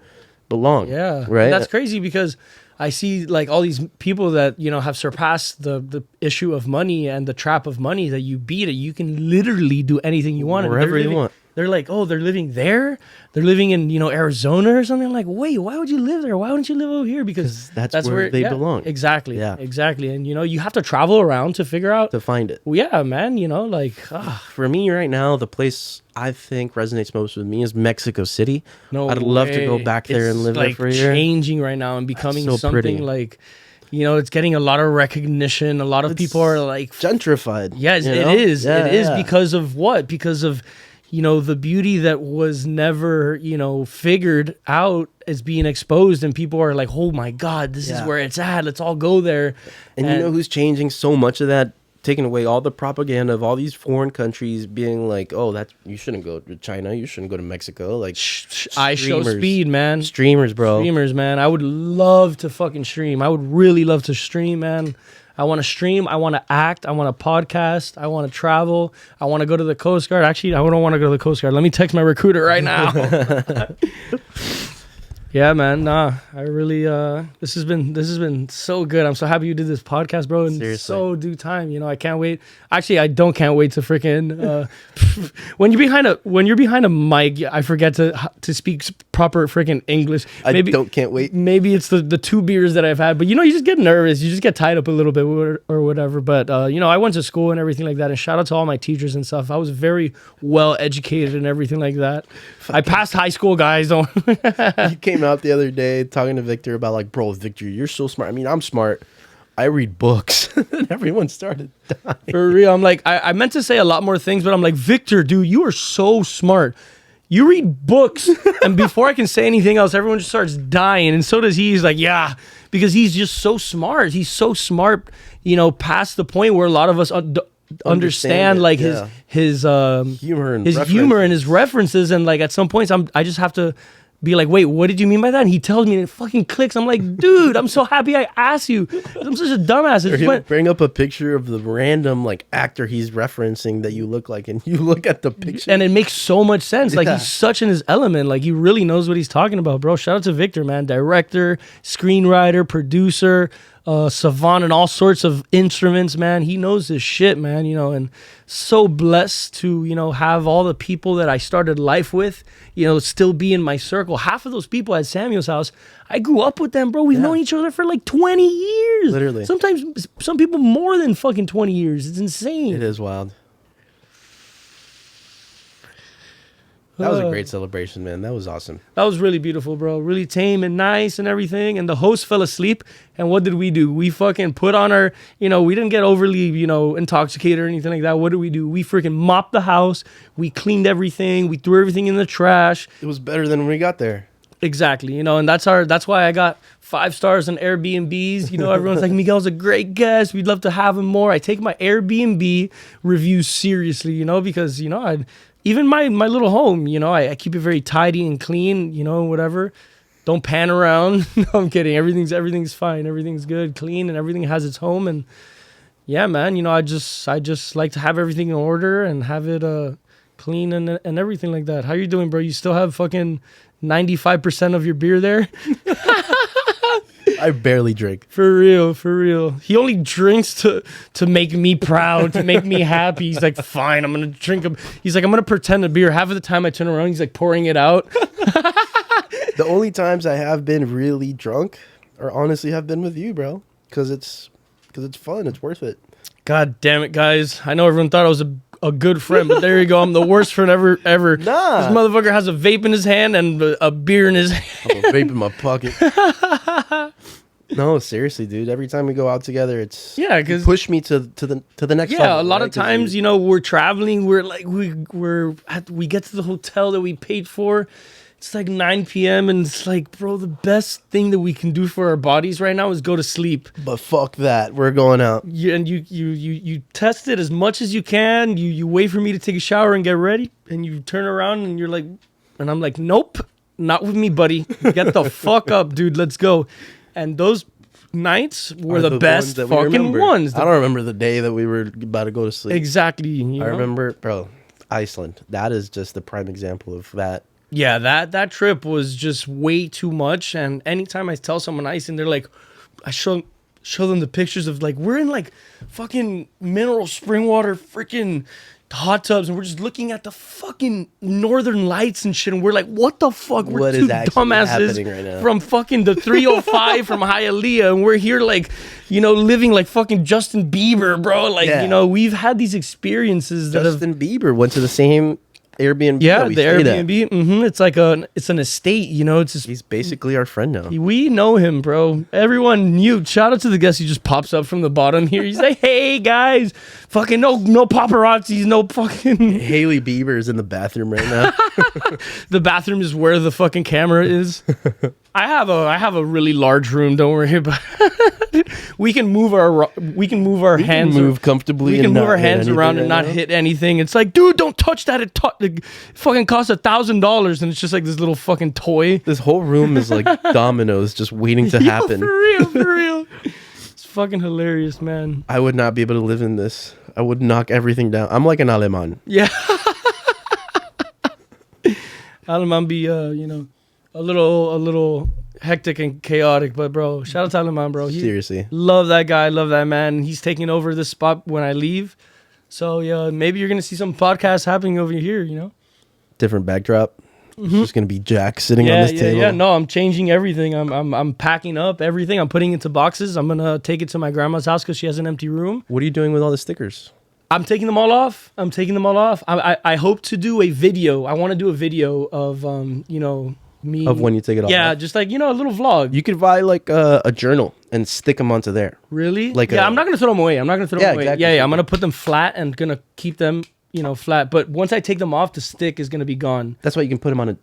belong. Yeah. Right. That's crazy because I see all these people that, have surpassed the issue of money and the trap of money that you beat it. You can literally do anything you want. Wherever you want. They're like, oh, they're living there? They're living in, Arizona or something. I'm like, wait, why would you live there? Why wouldn't you live over here? Because that's where they belong. Exactly. Yeah. Exactly. And, you have to travel around to figure out. To find it. Well, yeah, man, For me right now, the place I think resonates most with me is Mexico City. No I'd love to go back there and live there for a year. It's changing right now and becoming so something pretty. it's getting a lot of recognition. A lot of people are gentrified. Yes, it is. It is because of what? Because of the beauty that was never, figured out is being exposed, and people are like, oh my God, this is where it's at. Let's all go there. And you know who's changing so much of that? Taking away all the propaganda of all these foreign countries being like, oh, you shouldn't go to China. You shouldn't go to Mexico. I show speed, man. Streamers, bro. Streamers, man. I would love to fucking stream. I would really love to stream, man. I want to stream. I want to act. I want to podcast. I want to travel. I want to go to the Coast Guard. Actually, I don't want to go to the Coast Guard. Let me text my recruiter right now. Yeah, man. Nah, I really. This has been so good. I'm so happy you did this podcast, bro. In Seriously. so due time. I can't wait. Actually, I can't wait to freaking. When you're behind a mic, I forget to speak proper freaking English. Can't wait. Maybe it's the 2 beers that I've had, but you just get nervous. You just get tied up a little bit or whatever. But I went to school and everything like that. And shout out to all my teachers and stuff. I was very well educated and everything like that. I passed high school, guys. Don't. You came out the other day talking to Victor about bro, Victor, you're so smart. I mean, I'm smart. I read books. And everyone started dying. For real. I'm like, I meant to say a lot more things, but I'm like, Victor, dude, you are so smart. You read books. And before I can say anything else, everyone just starts dying. And so does he. He's like, yeah, because he's just so smart. He's so smart, past the point where a lot of us understand his humor and his references. And at some points, I just have to be like, wait, what did you mean by that? And he tells me and it fucking clicks. I'm like, dude, I'm so happy I asked you. I'm such a dumbass. He'll bring up a picture of the random actor he's referencing that you look like, and you look at the picture. And it makes so much sense. He's such in his element. He really knows what he's talking about, bro. Shout out to Victor, man. Director, screenwriter, producer, savant in all sorts of instruments, man. He knows his shit, man, and so blessed to, have all the people that I started life with, still be in my circle. Half of those people at Samuel's house, I grew up with them, bro. We've known each other for 20 years. Literally. Sometimes some people more than fucking 20 years. It's insane. It is wild. That was a great celebration, man. That was awesome. That was really beautiful, bro. Really tame and nice and everything. And the host fell asleep. And what did we do? We fucking put on our, we didn't get overly, intoxicated or anything like that. What did we do? We freaking mopped the house. We cleaned everything. We threw everything in the trash. It was better than when we got there. Exactly, and that's why I got 5 stars on Airbnbs. Everyone's like, Miguel's a great guest. We'd love to have him more. I take my Airbnb reviews seriously, because even my little home, I keep it very tidy and clean, whatever. Don't pan around. No, I'm kidding. Everything's fine. Everything's good, clean, and everything has its home. And yeah, man, I just like to have everything in order and have it clean and everything like that. How you doing, bro? You still have fucking 95% of your beer there? I barely drink. For real. He only drinks to make me proud, to make me happy. He's like, fine, I'm gonna drink him. He's like, I'm gonna pretend a beer. Half of the time I turn around, he's like pouring it out. The only times I have been really drunk, or honestly have been with you, bro, because it's fun. It's worth it. God damn it, guys! I know everyone thought I was a good friend, but there you go. I'm the worst friend ever. Nah. This motherfucker has a vape in his hand and a beer in his hand. I have a vape in my pocket. No, seriously, dude. Every time we go out together, it's because you push me to the next. Yeah, level, a lot right? of times, we're traveling. We're like we get to the hotel that we paid for. It's like 9 p.m. and it's like, bro, the best thing that we can do for our bodies right now is go to sleep. But fuck that, we're going out. You test it as much as you can. You wait for me to take a shower and get ready, and you turn around and you're like, and I'm like, nope, not with me, buddy. Get the fuck up, dude. Let's go. And those nights were the best fucking ones. I don't remember the day that we were about to go to sleep. Exactly. I remember, bro, Iceland. That is just the prime example of that. Yeah, that trip was just way too much. And anytime I tell someone Iceland, they're like, I show them the pictures of like, we're in like fucking mineral spring water freaking hot tubs, and we're just looking at the fucking northern lights and shit, and we're like, what the fuck? We're what two is actually happening dumbasses right now? from fucking the 305 from Hialeah, and we're here like, living like fucking Justin Bieber, bro. Like, we've had these experiences that Justin Bieber went to the same Airbnb. Yeah, that we the stayed Airbnb. at. It's like it's an estate. It's just, He's basically our friend now. we know him, bro. Everyone knew. Shout out to the guest. He just pops up from the bottom here. He's like, hey guys, fucking no paparazzis, no fucking. Haley Bieber is in the bathroom right now. The bathroom is where the fucking camera is. I have a really large room. Don't worry about it. We can move our hands. Move comfortably. We can and move not our hit hands anything around right and not now. hit anything. It's like, dude, don't touch that. It fucking costs $1,000, and it's just like this little fucking toy. This whole room is like dominoes, just waiting to happen. For real. It's fucking hilarious, man. I would not be able to live in this. I would knock everything down. I'm like an Aleman. Yeah. Alaman be, a little hectic and chaotic, but bro, shout out to Alaman, bro. Seriously. Love that guy, love that man. He's taking over this spot when I leave. So yeah, maybe you're gonna see some podcasts happening over here, Different backdrop. It's just gonna be Jack sitting on this table. Yeah. No, I'm changing everything. I'm packing up everything. I'm putting it into boxes. I'm gonna take it to my grandma's house because she has an empty room. What are you doing with all the stickers? I'm taking them all off. I hope to do a video. I want to do a video of me Of when you take it off. Yeah, just like a little vlog. You could buy like a journal and stick them onto there. Really? Like I'm not gonna throw them away. I'm not gonna throw them away. Exactly. Yeah. I'm gonna put them flat and gonna keep them, flat. But once I take them off, the stick is gonna be gone. That's why you can put them on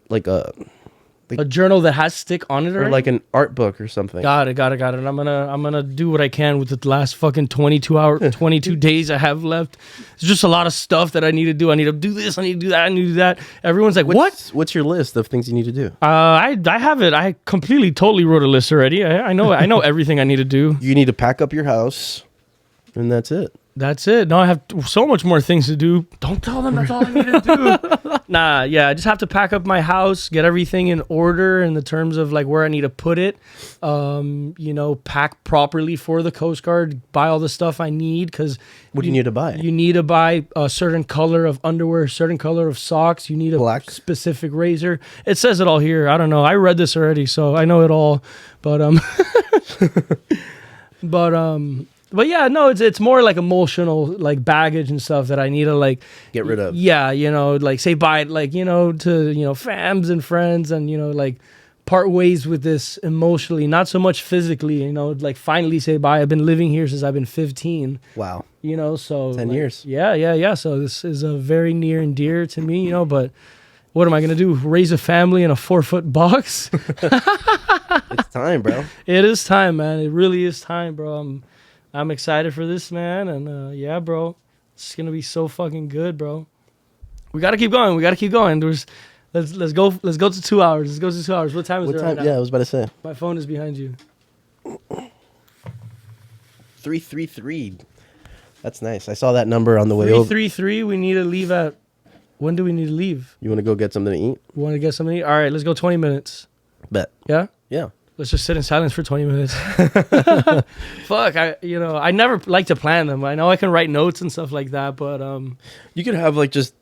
A journal that has stick on it, or already? like an art book or something. Got it. I'm gonna do what I can with the last fucking 22 days I have left. It's just a lot of stuff that I need to do. I need to do this. I need to do that. I need to do that. Everyone's like, what? What's your list of things you need to do? I have it. I totally wrote a list already. I know everything I need to do. You need to pack up your house, and that's it. That's it. No, I have so much more things to do. Don't tell them that's all I need to do. Nah, yeah, I just have to pack up my house, get everything in order in the terms of like where I need to put it. Pack properly for the Coast Guard, buy all the stuff I need because What do you need to buy? You need to buy a certain color of underwear, a certain color of socks. You need a Black. specific razor. It says it all here. I don't know. I read this already, so I know it all. But yeah, no, it's more like emotional, like baggage and stuff that I need to like Get rid of. Yeah, like say bye, like to fams and friends, and like part ways with this emotionally, not so much physically. Like finally say bye. I've been living here since I've been 15. Wow. So 10 years. Yeah. So this is a very near and dear to me. But What am I gonna do? Raise a family in a 4-foot box? It's time, bro. It is time, man. It really is time, bro. I'm excited for this, man. And yeah, bro, it's gonna be so fucking good, bro. We gotta keep going. Let's go to 2 hours. Let's go to 2 hours. What time is it right now? Yeah, I was about to say. My phone is behind you. 333. That's nice. I saw that number on the way over. 333. We need to leave at. When do we need to leave? You want to go get something to eat? Want to get something to eat? All right, let's go 20 minutes. Bet. Yeah? Let's just sit in silence for 20 minutes. Fuck, I never like to plan them. I know I can write notes and stuff like that, but You could have just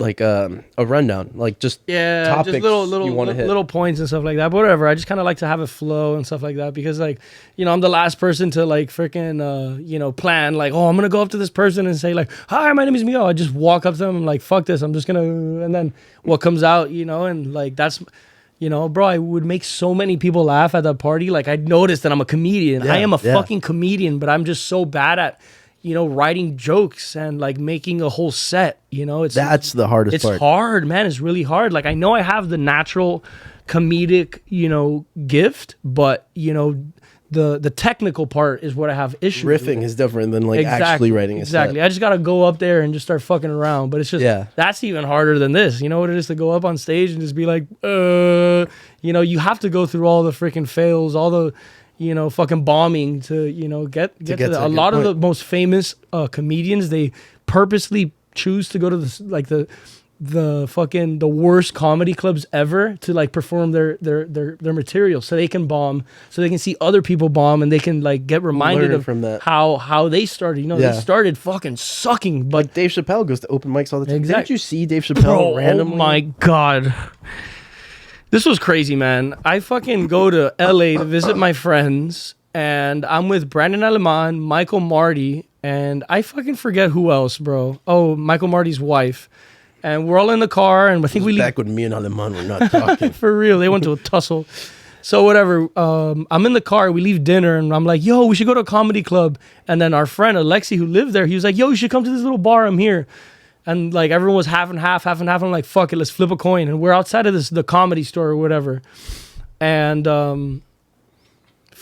a rundown, just yeah, topics just little you want to hit. little points and stuff like that. But whatever. I just kind of like to have a flow and stuff like that because I'm the last person to freaking plan oh, I'm gonna go up to this person and say hi, my name is Mio. I just walk up to them and like fuck this. I'm just gonna and then what comes out and that's. Bro, I would make so many people laugh at that party. I noticed that I'm a comedian. Yeah, I am a fucking comedian, but I'm just so bad at writing jokes and making a whole set. That's the hardest part. It's hard, man. It's really hard. I know I have the natural comedic, gift, but the technical part is what I have issues with. Riffing is different than actually writing a set. I just gotta go up there and just start fucking around. But it's just that's even harder than this. You know what it is to go up on stage and just be you have to go through all the freaking fails, all the fucking bombing to get to a lot of the most famous comedians. They purposely choose to go to the worst comedy clubs ever to perform their material so they can bomb, so they can see other people bomb and they can get reminded of from that. how they started. They started fucking sucking. But Dave Chappelle goes to open mics all the time. Exactly. Didn't you see Dave Chappelle randomly? Oh my god. This was crazy, man. I fucking go to LA to visit my friends and I'm with Brandon Aleman, Michael Marty, and I fucking forget who else, bro. Oh, Michael Marty's wife. And we're all in the car, and I think we leave. Back when me and Aleman were not talking. For real, they went to a tussle. So whatever, I'm in the car, we leave dinner, and I'm like, yo, we should go to a comedy club. And then our friend, Alexi, who lived there, he was like, yo, you should come to this little bar, I'm here. And everyone was half and half. I'm like, fuck it, let's flip a coin. And we're outside of the comedy store or whatever. And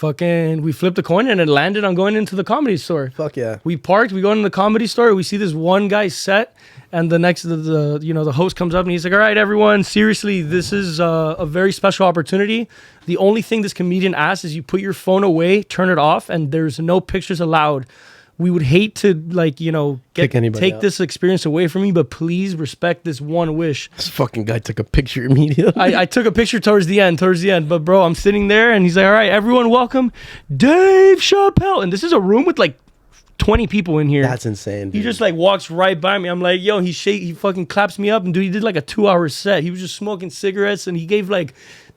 we flipped a coin and it landed on going into the comedy store. Fuck yeah. We parked, we go into the comedy store, we see this one guy's set, and the host comes up and he's like, all right, everyone, seriously, this is a very special opportunity. The only thing this comedian asks is you put your phone away, turn it off, and there's no pictures allowed. We would hate to take this experience away from you, but please respect this one wish. This fucking guy took a picture immediately. I took a picture towards the end. But bro, I'm sitting there and he's like, all right, everyone welcome Dave Chappelle. And this is a room with 20 people in here. That's insane, dude. He just walks right by me. I'm like, yo, he fucking claps me up. And dude, he did a 2-hour set. He was just smoking cigarettes and he gave the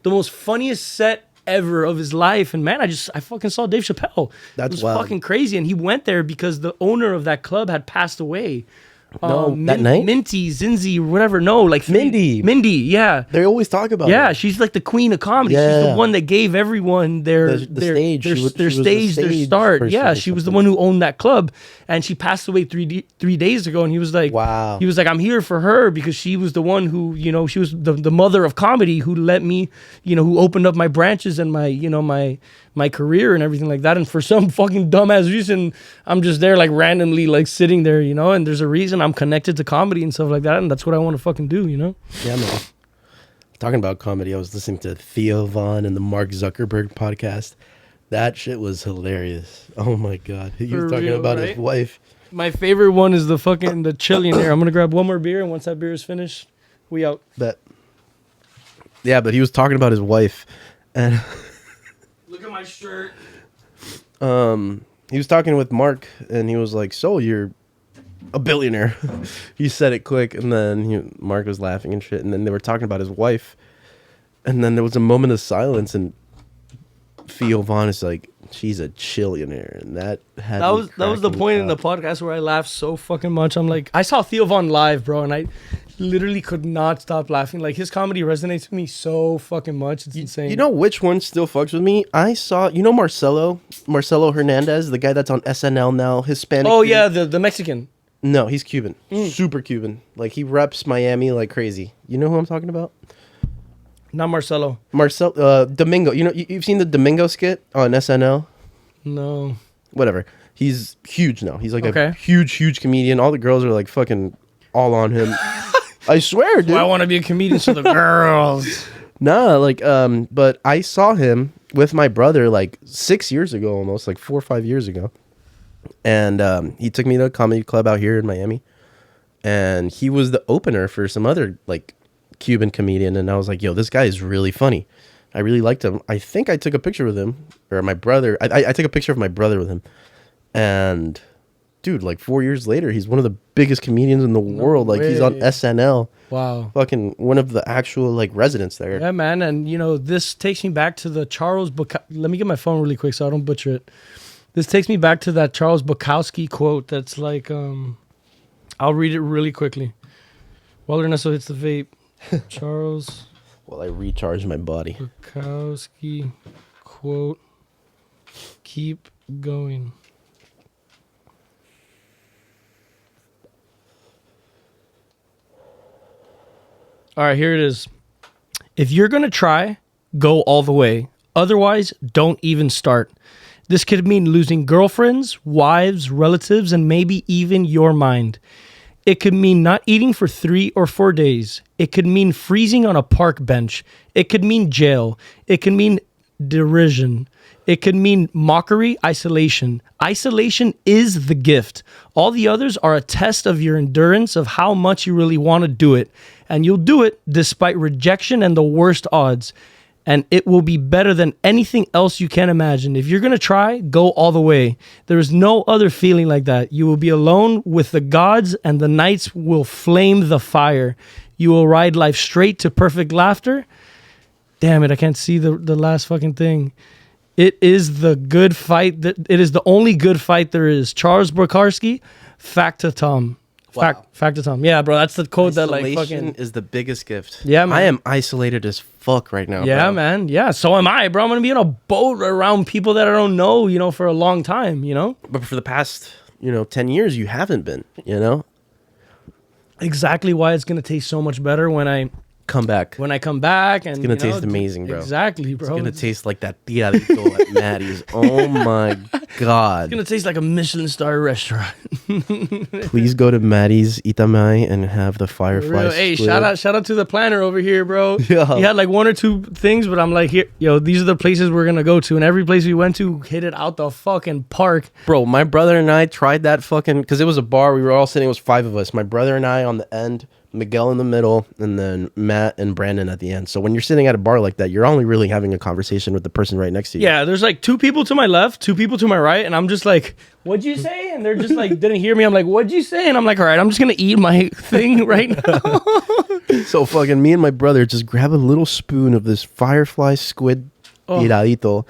most funniest set ever of his life. And man, I fucking saw Dave Chappelle. That's it was wild. fucking crazy. And he went there because the owner of that club had passed away. No, that night? Minty, Zinzi, whatever. No, Mindy. Mindy, yeah. They always talk about Yeah, her. she's the queen of comedy. Yeah. She's the one that gave everyone their stage. She was the stage, their stage start. person Yeah, or she was the something. one who owned that club, and she passed away three days ago. And he was like, wow. He was like, I'm here for her because she was the one who, she was the mother of comedy who let me, who opened up my branches and my career and everything like that. And for some fucking dumbass reason, I'm just there randomly sitting there, and there's a reason I'm connected to comedy and stuff like that. And that's what I want to fucking do, Yeah, man. Talking about comedy, I was listening to Theo Von and the Mark Zuckerberg podcast. That shit was hilarious. Oh my God. He was talking about his wife. My favorite one is the Chillionaire. I'm going to grab one more beer, and once that beer is finished, we out. Bet. Yeah, but he was talking about his wife. And Look at my shirt. he was talking with Mark, and he was like, so you're a billionaire. He said it quick, and then Mark was laughing and shit, and then they were talking about his wife, and then there was a moment of silence, and Theo Von is like, she's a chillionaire, and that was the point in the podcast where I laughed so fucking much. I'm like, I saw Theo Von live, bro, and I literally could not stop laughing. His comedy resonates with me so fucking much. It's insane. You know which one still fucks with me? I saw, Marcelo Hernandez, the guy that's on SNL now, Hispanic. Oh dude. yeah, the Mexican. No, he's Cuban. Super Cuban. Like, he reps Miami like crazy. You know who I'm talking about? Not Marcelo. Domingo. You know, you've seen the Domingo skit on SNL? No. Whatever. He's huge now. He's like Okay. a huge comedian. All the girls are like fucking all on him. I swear, dude. Well, I want to be a comedian to the girls. Nah, like, but I saw him with my brother like 6 years ago, almost like 4 or 5 years ago. And he took me to a comedy club out here in Miami. And he was the opener for some other like Cuban comedian. And I was like, yo, this guy is really funny. I really liked him. I think I took a picture with him, or my brother. I took a picture of my brother with him. And dude, like 4 years later, he's one of the biggest comedians in the world. Like, he's on SNL. Wow. Fucking one of the actual like residents there. Yeah, man. And you know, this takes me back to the Charles let me get my phone really quick so I don't butcher it. This takes me back to that Charles Bukowski quote that's like, I'll read it really quickly. While Ernesto hits the vape. Charles While I recharge my body. Bukowski quote, keep going. All right, here it is. If you're going to try, go all the way. Otherwise, don't even start. This could mean losing girlfriends, wives, relatives, and maybe even your mind. It could mean not eating for 3 or 4 days. It could mean freezing on a park bench. It could mean jail. It could mean derision. It could mean mockery, isolation. Isolation is the gift. All the others are a test of your endurance, of how much you really want to do it. And you'll do it despite rejection and the worst odds. And it will be better than anything else you can imagine. If you're going to try, go all the way. There is no other feeling like that. You will be alone with the gods, and the nights will flame the fire. You will ride life straight to perfect laughter. Damn it, I can't see the last fucking thing. It is the good fight. It is the only good fight there is. Charles Bukowski, factotum. Wow. Factotum. Yeah, bro, that's the code that like Isolation fucking is the biggest gift. Yeah, man. I am isolated as fuck right now. Yeah, bro. man. Yeah, so am I, bro. I'm gonna be on a boat around people that I don't know, you know, for a long time, you know? But for the past, 10 years, you haven't been, Exactly why it's gonna taste so much better when I Come back. come back, and It's going to taste amazing, bro. Exactly, bro. It's going to taste like that tiradito at Maddie's. Oh, my God. It's gonna taste like a Michelin star restaurant. Please go to Maddie's Itamai and have the firefly Hey, squid. shout out to the planner over here, bro. Yeah. He had like 1 or 2 things, but I'm like, here, yo, these are the places we're gonna go to, and every place we went to hit it out the fucking park. Bro, my brother and I tried that fucking... Because it was a bar. We were all sitting. It was 5 of us. My brother and I on the end... Miguel in the middle, and then Matt and Brandon at the end. So when you're sitting at a bar like that, you're only really having a conversation with the person right next to you. Yeah, there's like 2 people to my left, 2 people to my right, and I'm just like, what'd you say? And they're just like, didn't hear me. I'm like, what'd you say? And I'm like, all right, I'm just gonna eat my thing right now. So fucking me and my brother just grab a little spoon of this firefly squid tiradito.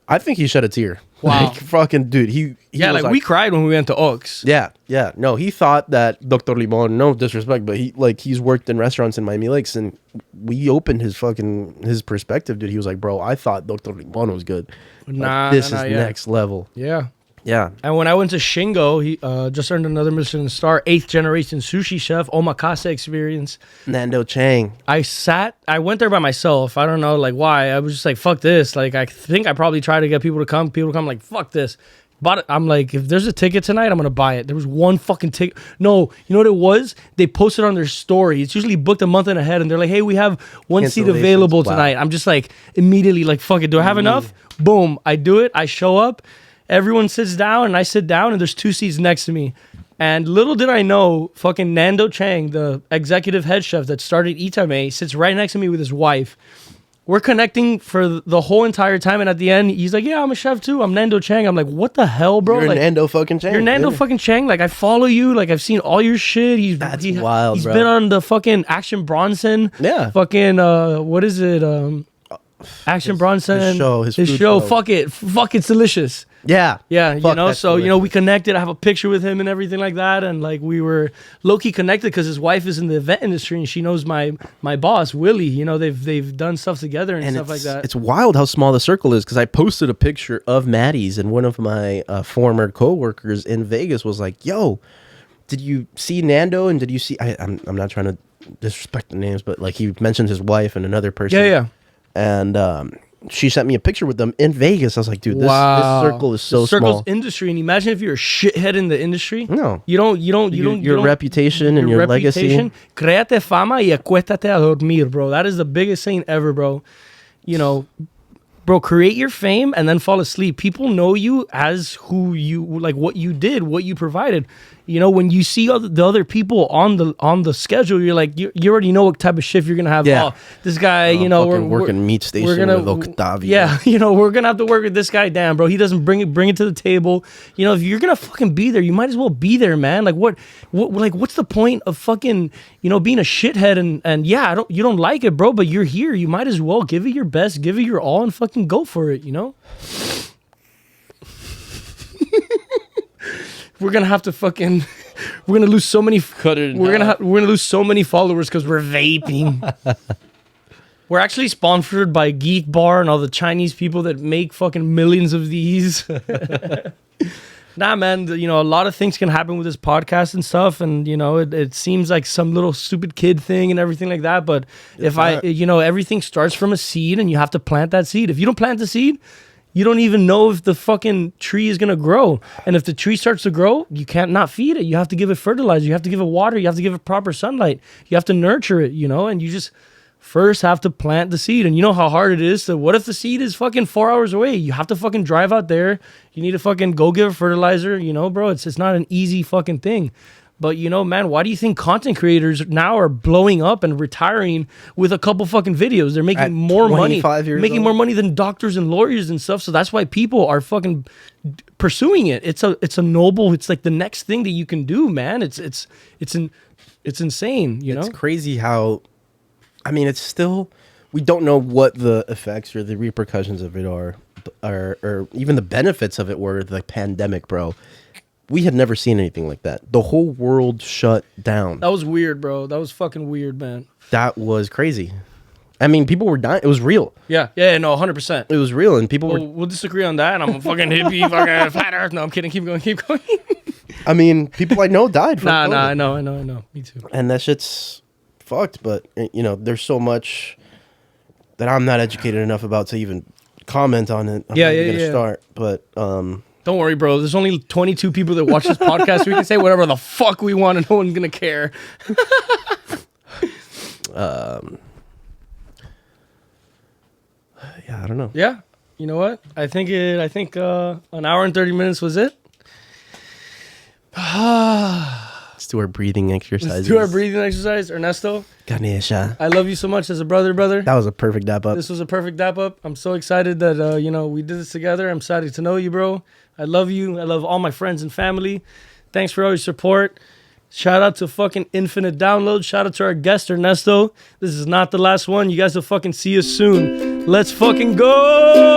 I think he shed a tear. Wow. Like, fucking dude, he Yeah, was like we cried when we went to Oaks. Yeah. No, he thought that Dr. Limon, no disrespect, but he's worked in restaurants in Miami Lakes, and we opened his perspective, dude. He was like, bro, I thought Dr. Limon was good. Nah, this nah, is yeah. next level. Yeah. Yeah. And when I went to Shingo, he just earned another Michelin star, 8th generation sushi chef, omakase experience. Nando Chang. I went there by myself. I don't know like why. I was just like, fuck this. Like, I think I probably tried to get people to come. People to come, like, fuck this. But I'm like, if there's a ticket tonight, I'm going to buy it. There was one fucking ticket. No, you know what it was? They posted on their story. It's usually booked a month and ahead. And they're like, hey, we have 1 seat available tonight. I'm just like, immediately like, fuck it. Do I have enough? Boom. I do it. I show up. Everyone sits down and I sit down and there's 2 seats next to me. And little did I know, fucking Nando Chang, the executive head chef that started Itame, sits right next to me with his wife. We're connecting for the whole entire time. And at the end, he's like, yeah, I'm a chef too. I'm Nando Chang. I'm like, what the hell, bro? You're like, Nando fucking Chang. You're Nando fucking Chang. Like, I follow you. Like, I've seen all your shit. That's wild, He's bro. been on the fucking Action Bronson. Yeah. Fucking, what is it? Action Bronson. His His food show. show. Fuck it. Fuck it's delicious. Yeah. Yeah, Fuck, that's so, delicious. we connected. I have a picture with him and everything like that. And, like, we were low-key connected because his wife is in the event industry and she knows my boss, Willie. They've done stuff together and stuff like that. It's wild how small the circle is, because I posted a picture of Maddie's, and one of my former coworkers in Vegas was like, yo, did you see Nando and did you see? I'm not trying to disrespect the names, but like he mentioned his wife and another person. Yeah. And she sent me a picture with them in Vegas. I was like, dude, this circle is so the circle's small. industry, and imagine if you're a shithead in the industry. No, Your reputation and your legacy. Créate fama y acuéstate a dormir, bro. That is the biggest saying ever, bro. You know, bro, create your fame and then fall asleep. People know you as who you, like what you did, what you provided. You know, when you see the other people on the schedule, you're like, you already know what type of shift you're gonna have. Yeah. Oh, this guy, you know, we're working meat station with Octavio. Yeah, you know, we're gonna have to work with this guy. Damn, bro, he doesn't bring it to the table. You know, if you're gonna fucking be there, you might as well be there, man. Like what's the point of fucking, you know, being a shithead and yeah, you don't like it, bro, but you're here. You might as well give it your best, give it your all, and fucking go for it. You know. We're gonna have to fucking. We're gonna lose so many. We're gonna lose so many followers because we're vaping. We're actually sponsored by Geek Bar and all the Chinese people that make fucking millions of these. Nah, man. You know, a lot of things can happen with this podcast and stuff, and you know, it seems like some little stupid kid thing and everything like that. But you know, everything starts from a seed, and you have to plant that seed. If you don't plant the seed, you don't even know if the fucking tree is going to grow. And if the tree starts to grow, you can't not feed it. You have to give it fertilizer. You have to give it water. You have to give it proper sunlight. You have to nurture it, you know? And you just first have to plant the seed. And you know how hard it is to, what if the seed is fucking 4 hours away? You have to fucking drive out there. You need to fucking go give it fertilizer, you know, bro? It's not an easy fucking thing. But, you know, man, why do you think content creators now are blowing up and retiring with a couple fucking videos? They're making more money, more money than doctors and lawyers and stuff. So that's why people are fucking pursuing it. It's a noble, it's like the next thing that you can do, man. It's insane, you know? It's crazy how, I mean, it's still, we don't know what the effects or the repercussions of it are, or even the benefits of it were, the pandemic, bro. We had never seen anything like that. The whole world shut down. That was weird, bro. That was fucking weird, man. That was crazy. I mean, people were dying. It was real. Yeah, no, 100%. It was real, and people were... We'll disagree on that, and I'm a fucking hippie, fucking flat earth. No, I'm kidding. Keep going. I mean, people I know died from COVID. I know. Me too. And that shit's fucked, but, you know, there's so much that I'm not educated enough about to even comment on it. I'm not even gonna start, but... Don't worry, bro. There's only 22 people that watch this podcast. We can say whatever the fuck we want and no one's going to care. Yeah, I don't know. Yeah. You know what? I think an hour and 30 minutes was it. Let's do our breathing exercises. Ernesto, Ganesha. I love you so much as a brother. That was a perfect dap up. This was a perfect dap up. I'm so excited that, you know, we did this together. I'm excited to know you, bro. I love you. I love all my friends and family. Thanks for all your support. Shout out to fucking Infinite Download. Shout out to our guest, Ernesto. This is not the last one. You guys will fucking see us soon. Let's fucking go!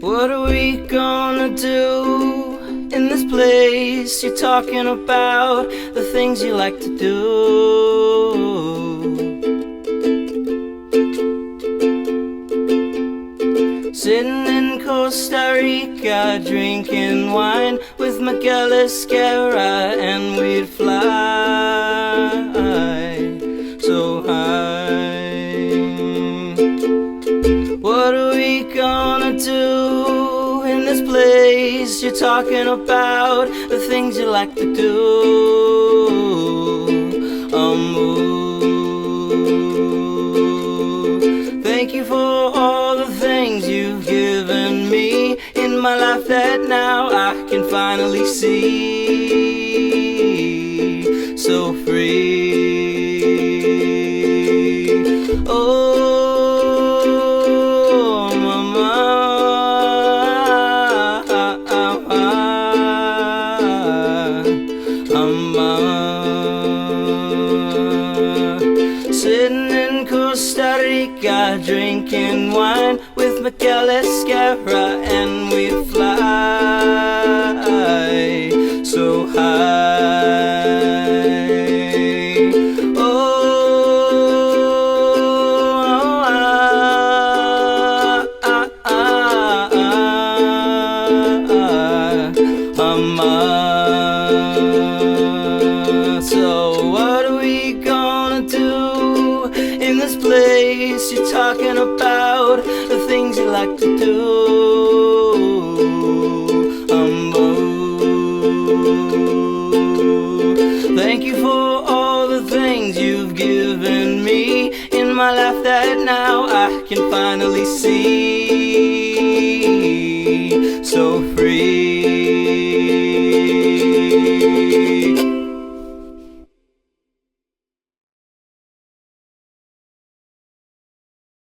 What are we gonna do in this place? You're talking about the things you like to do. Sitting in Costa Rica, drinking wine with Miguel Esquerra, and we'd fly so high. What are we gonna do in this place? You're talking about the things you like to do. I'll move. Thank you for all the things you've given me in my life that now I can finally see. So free. Oh, mama. Sitting in Costa Rica, drinking wine with Miguel Esquerra, and we'd fly so high. Oh, all the things you've given me in my life that now I can finally see.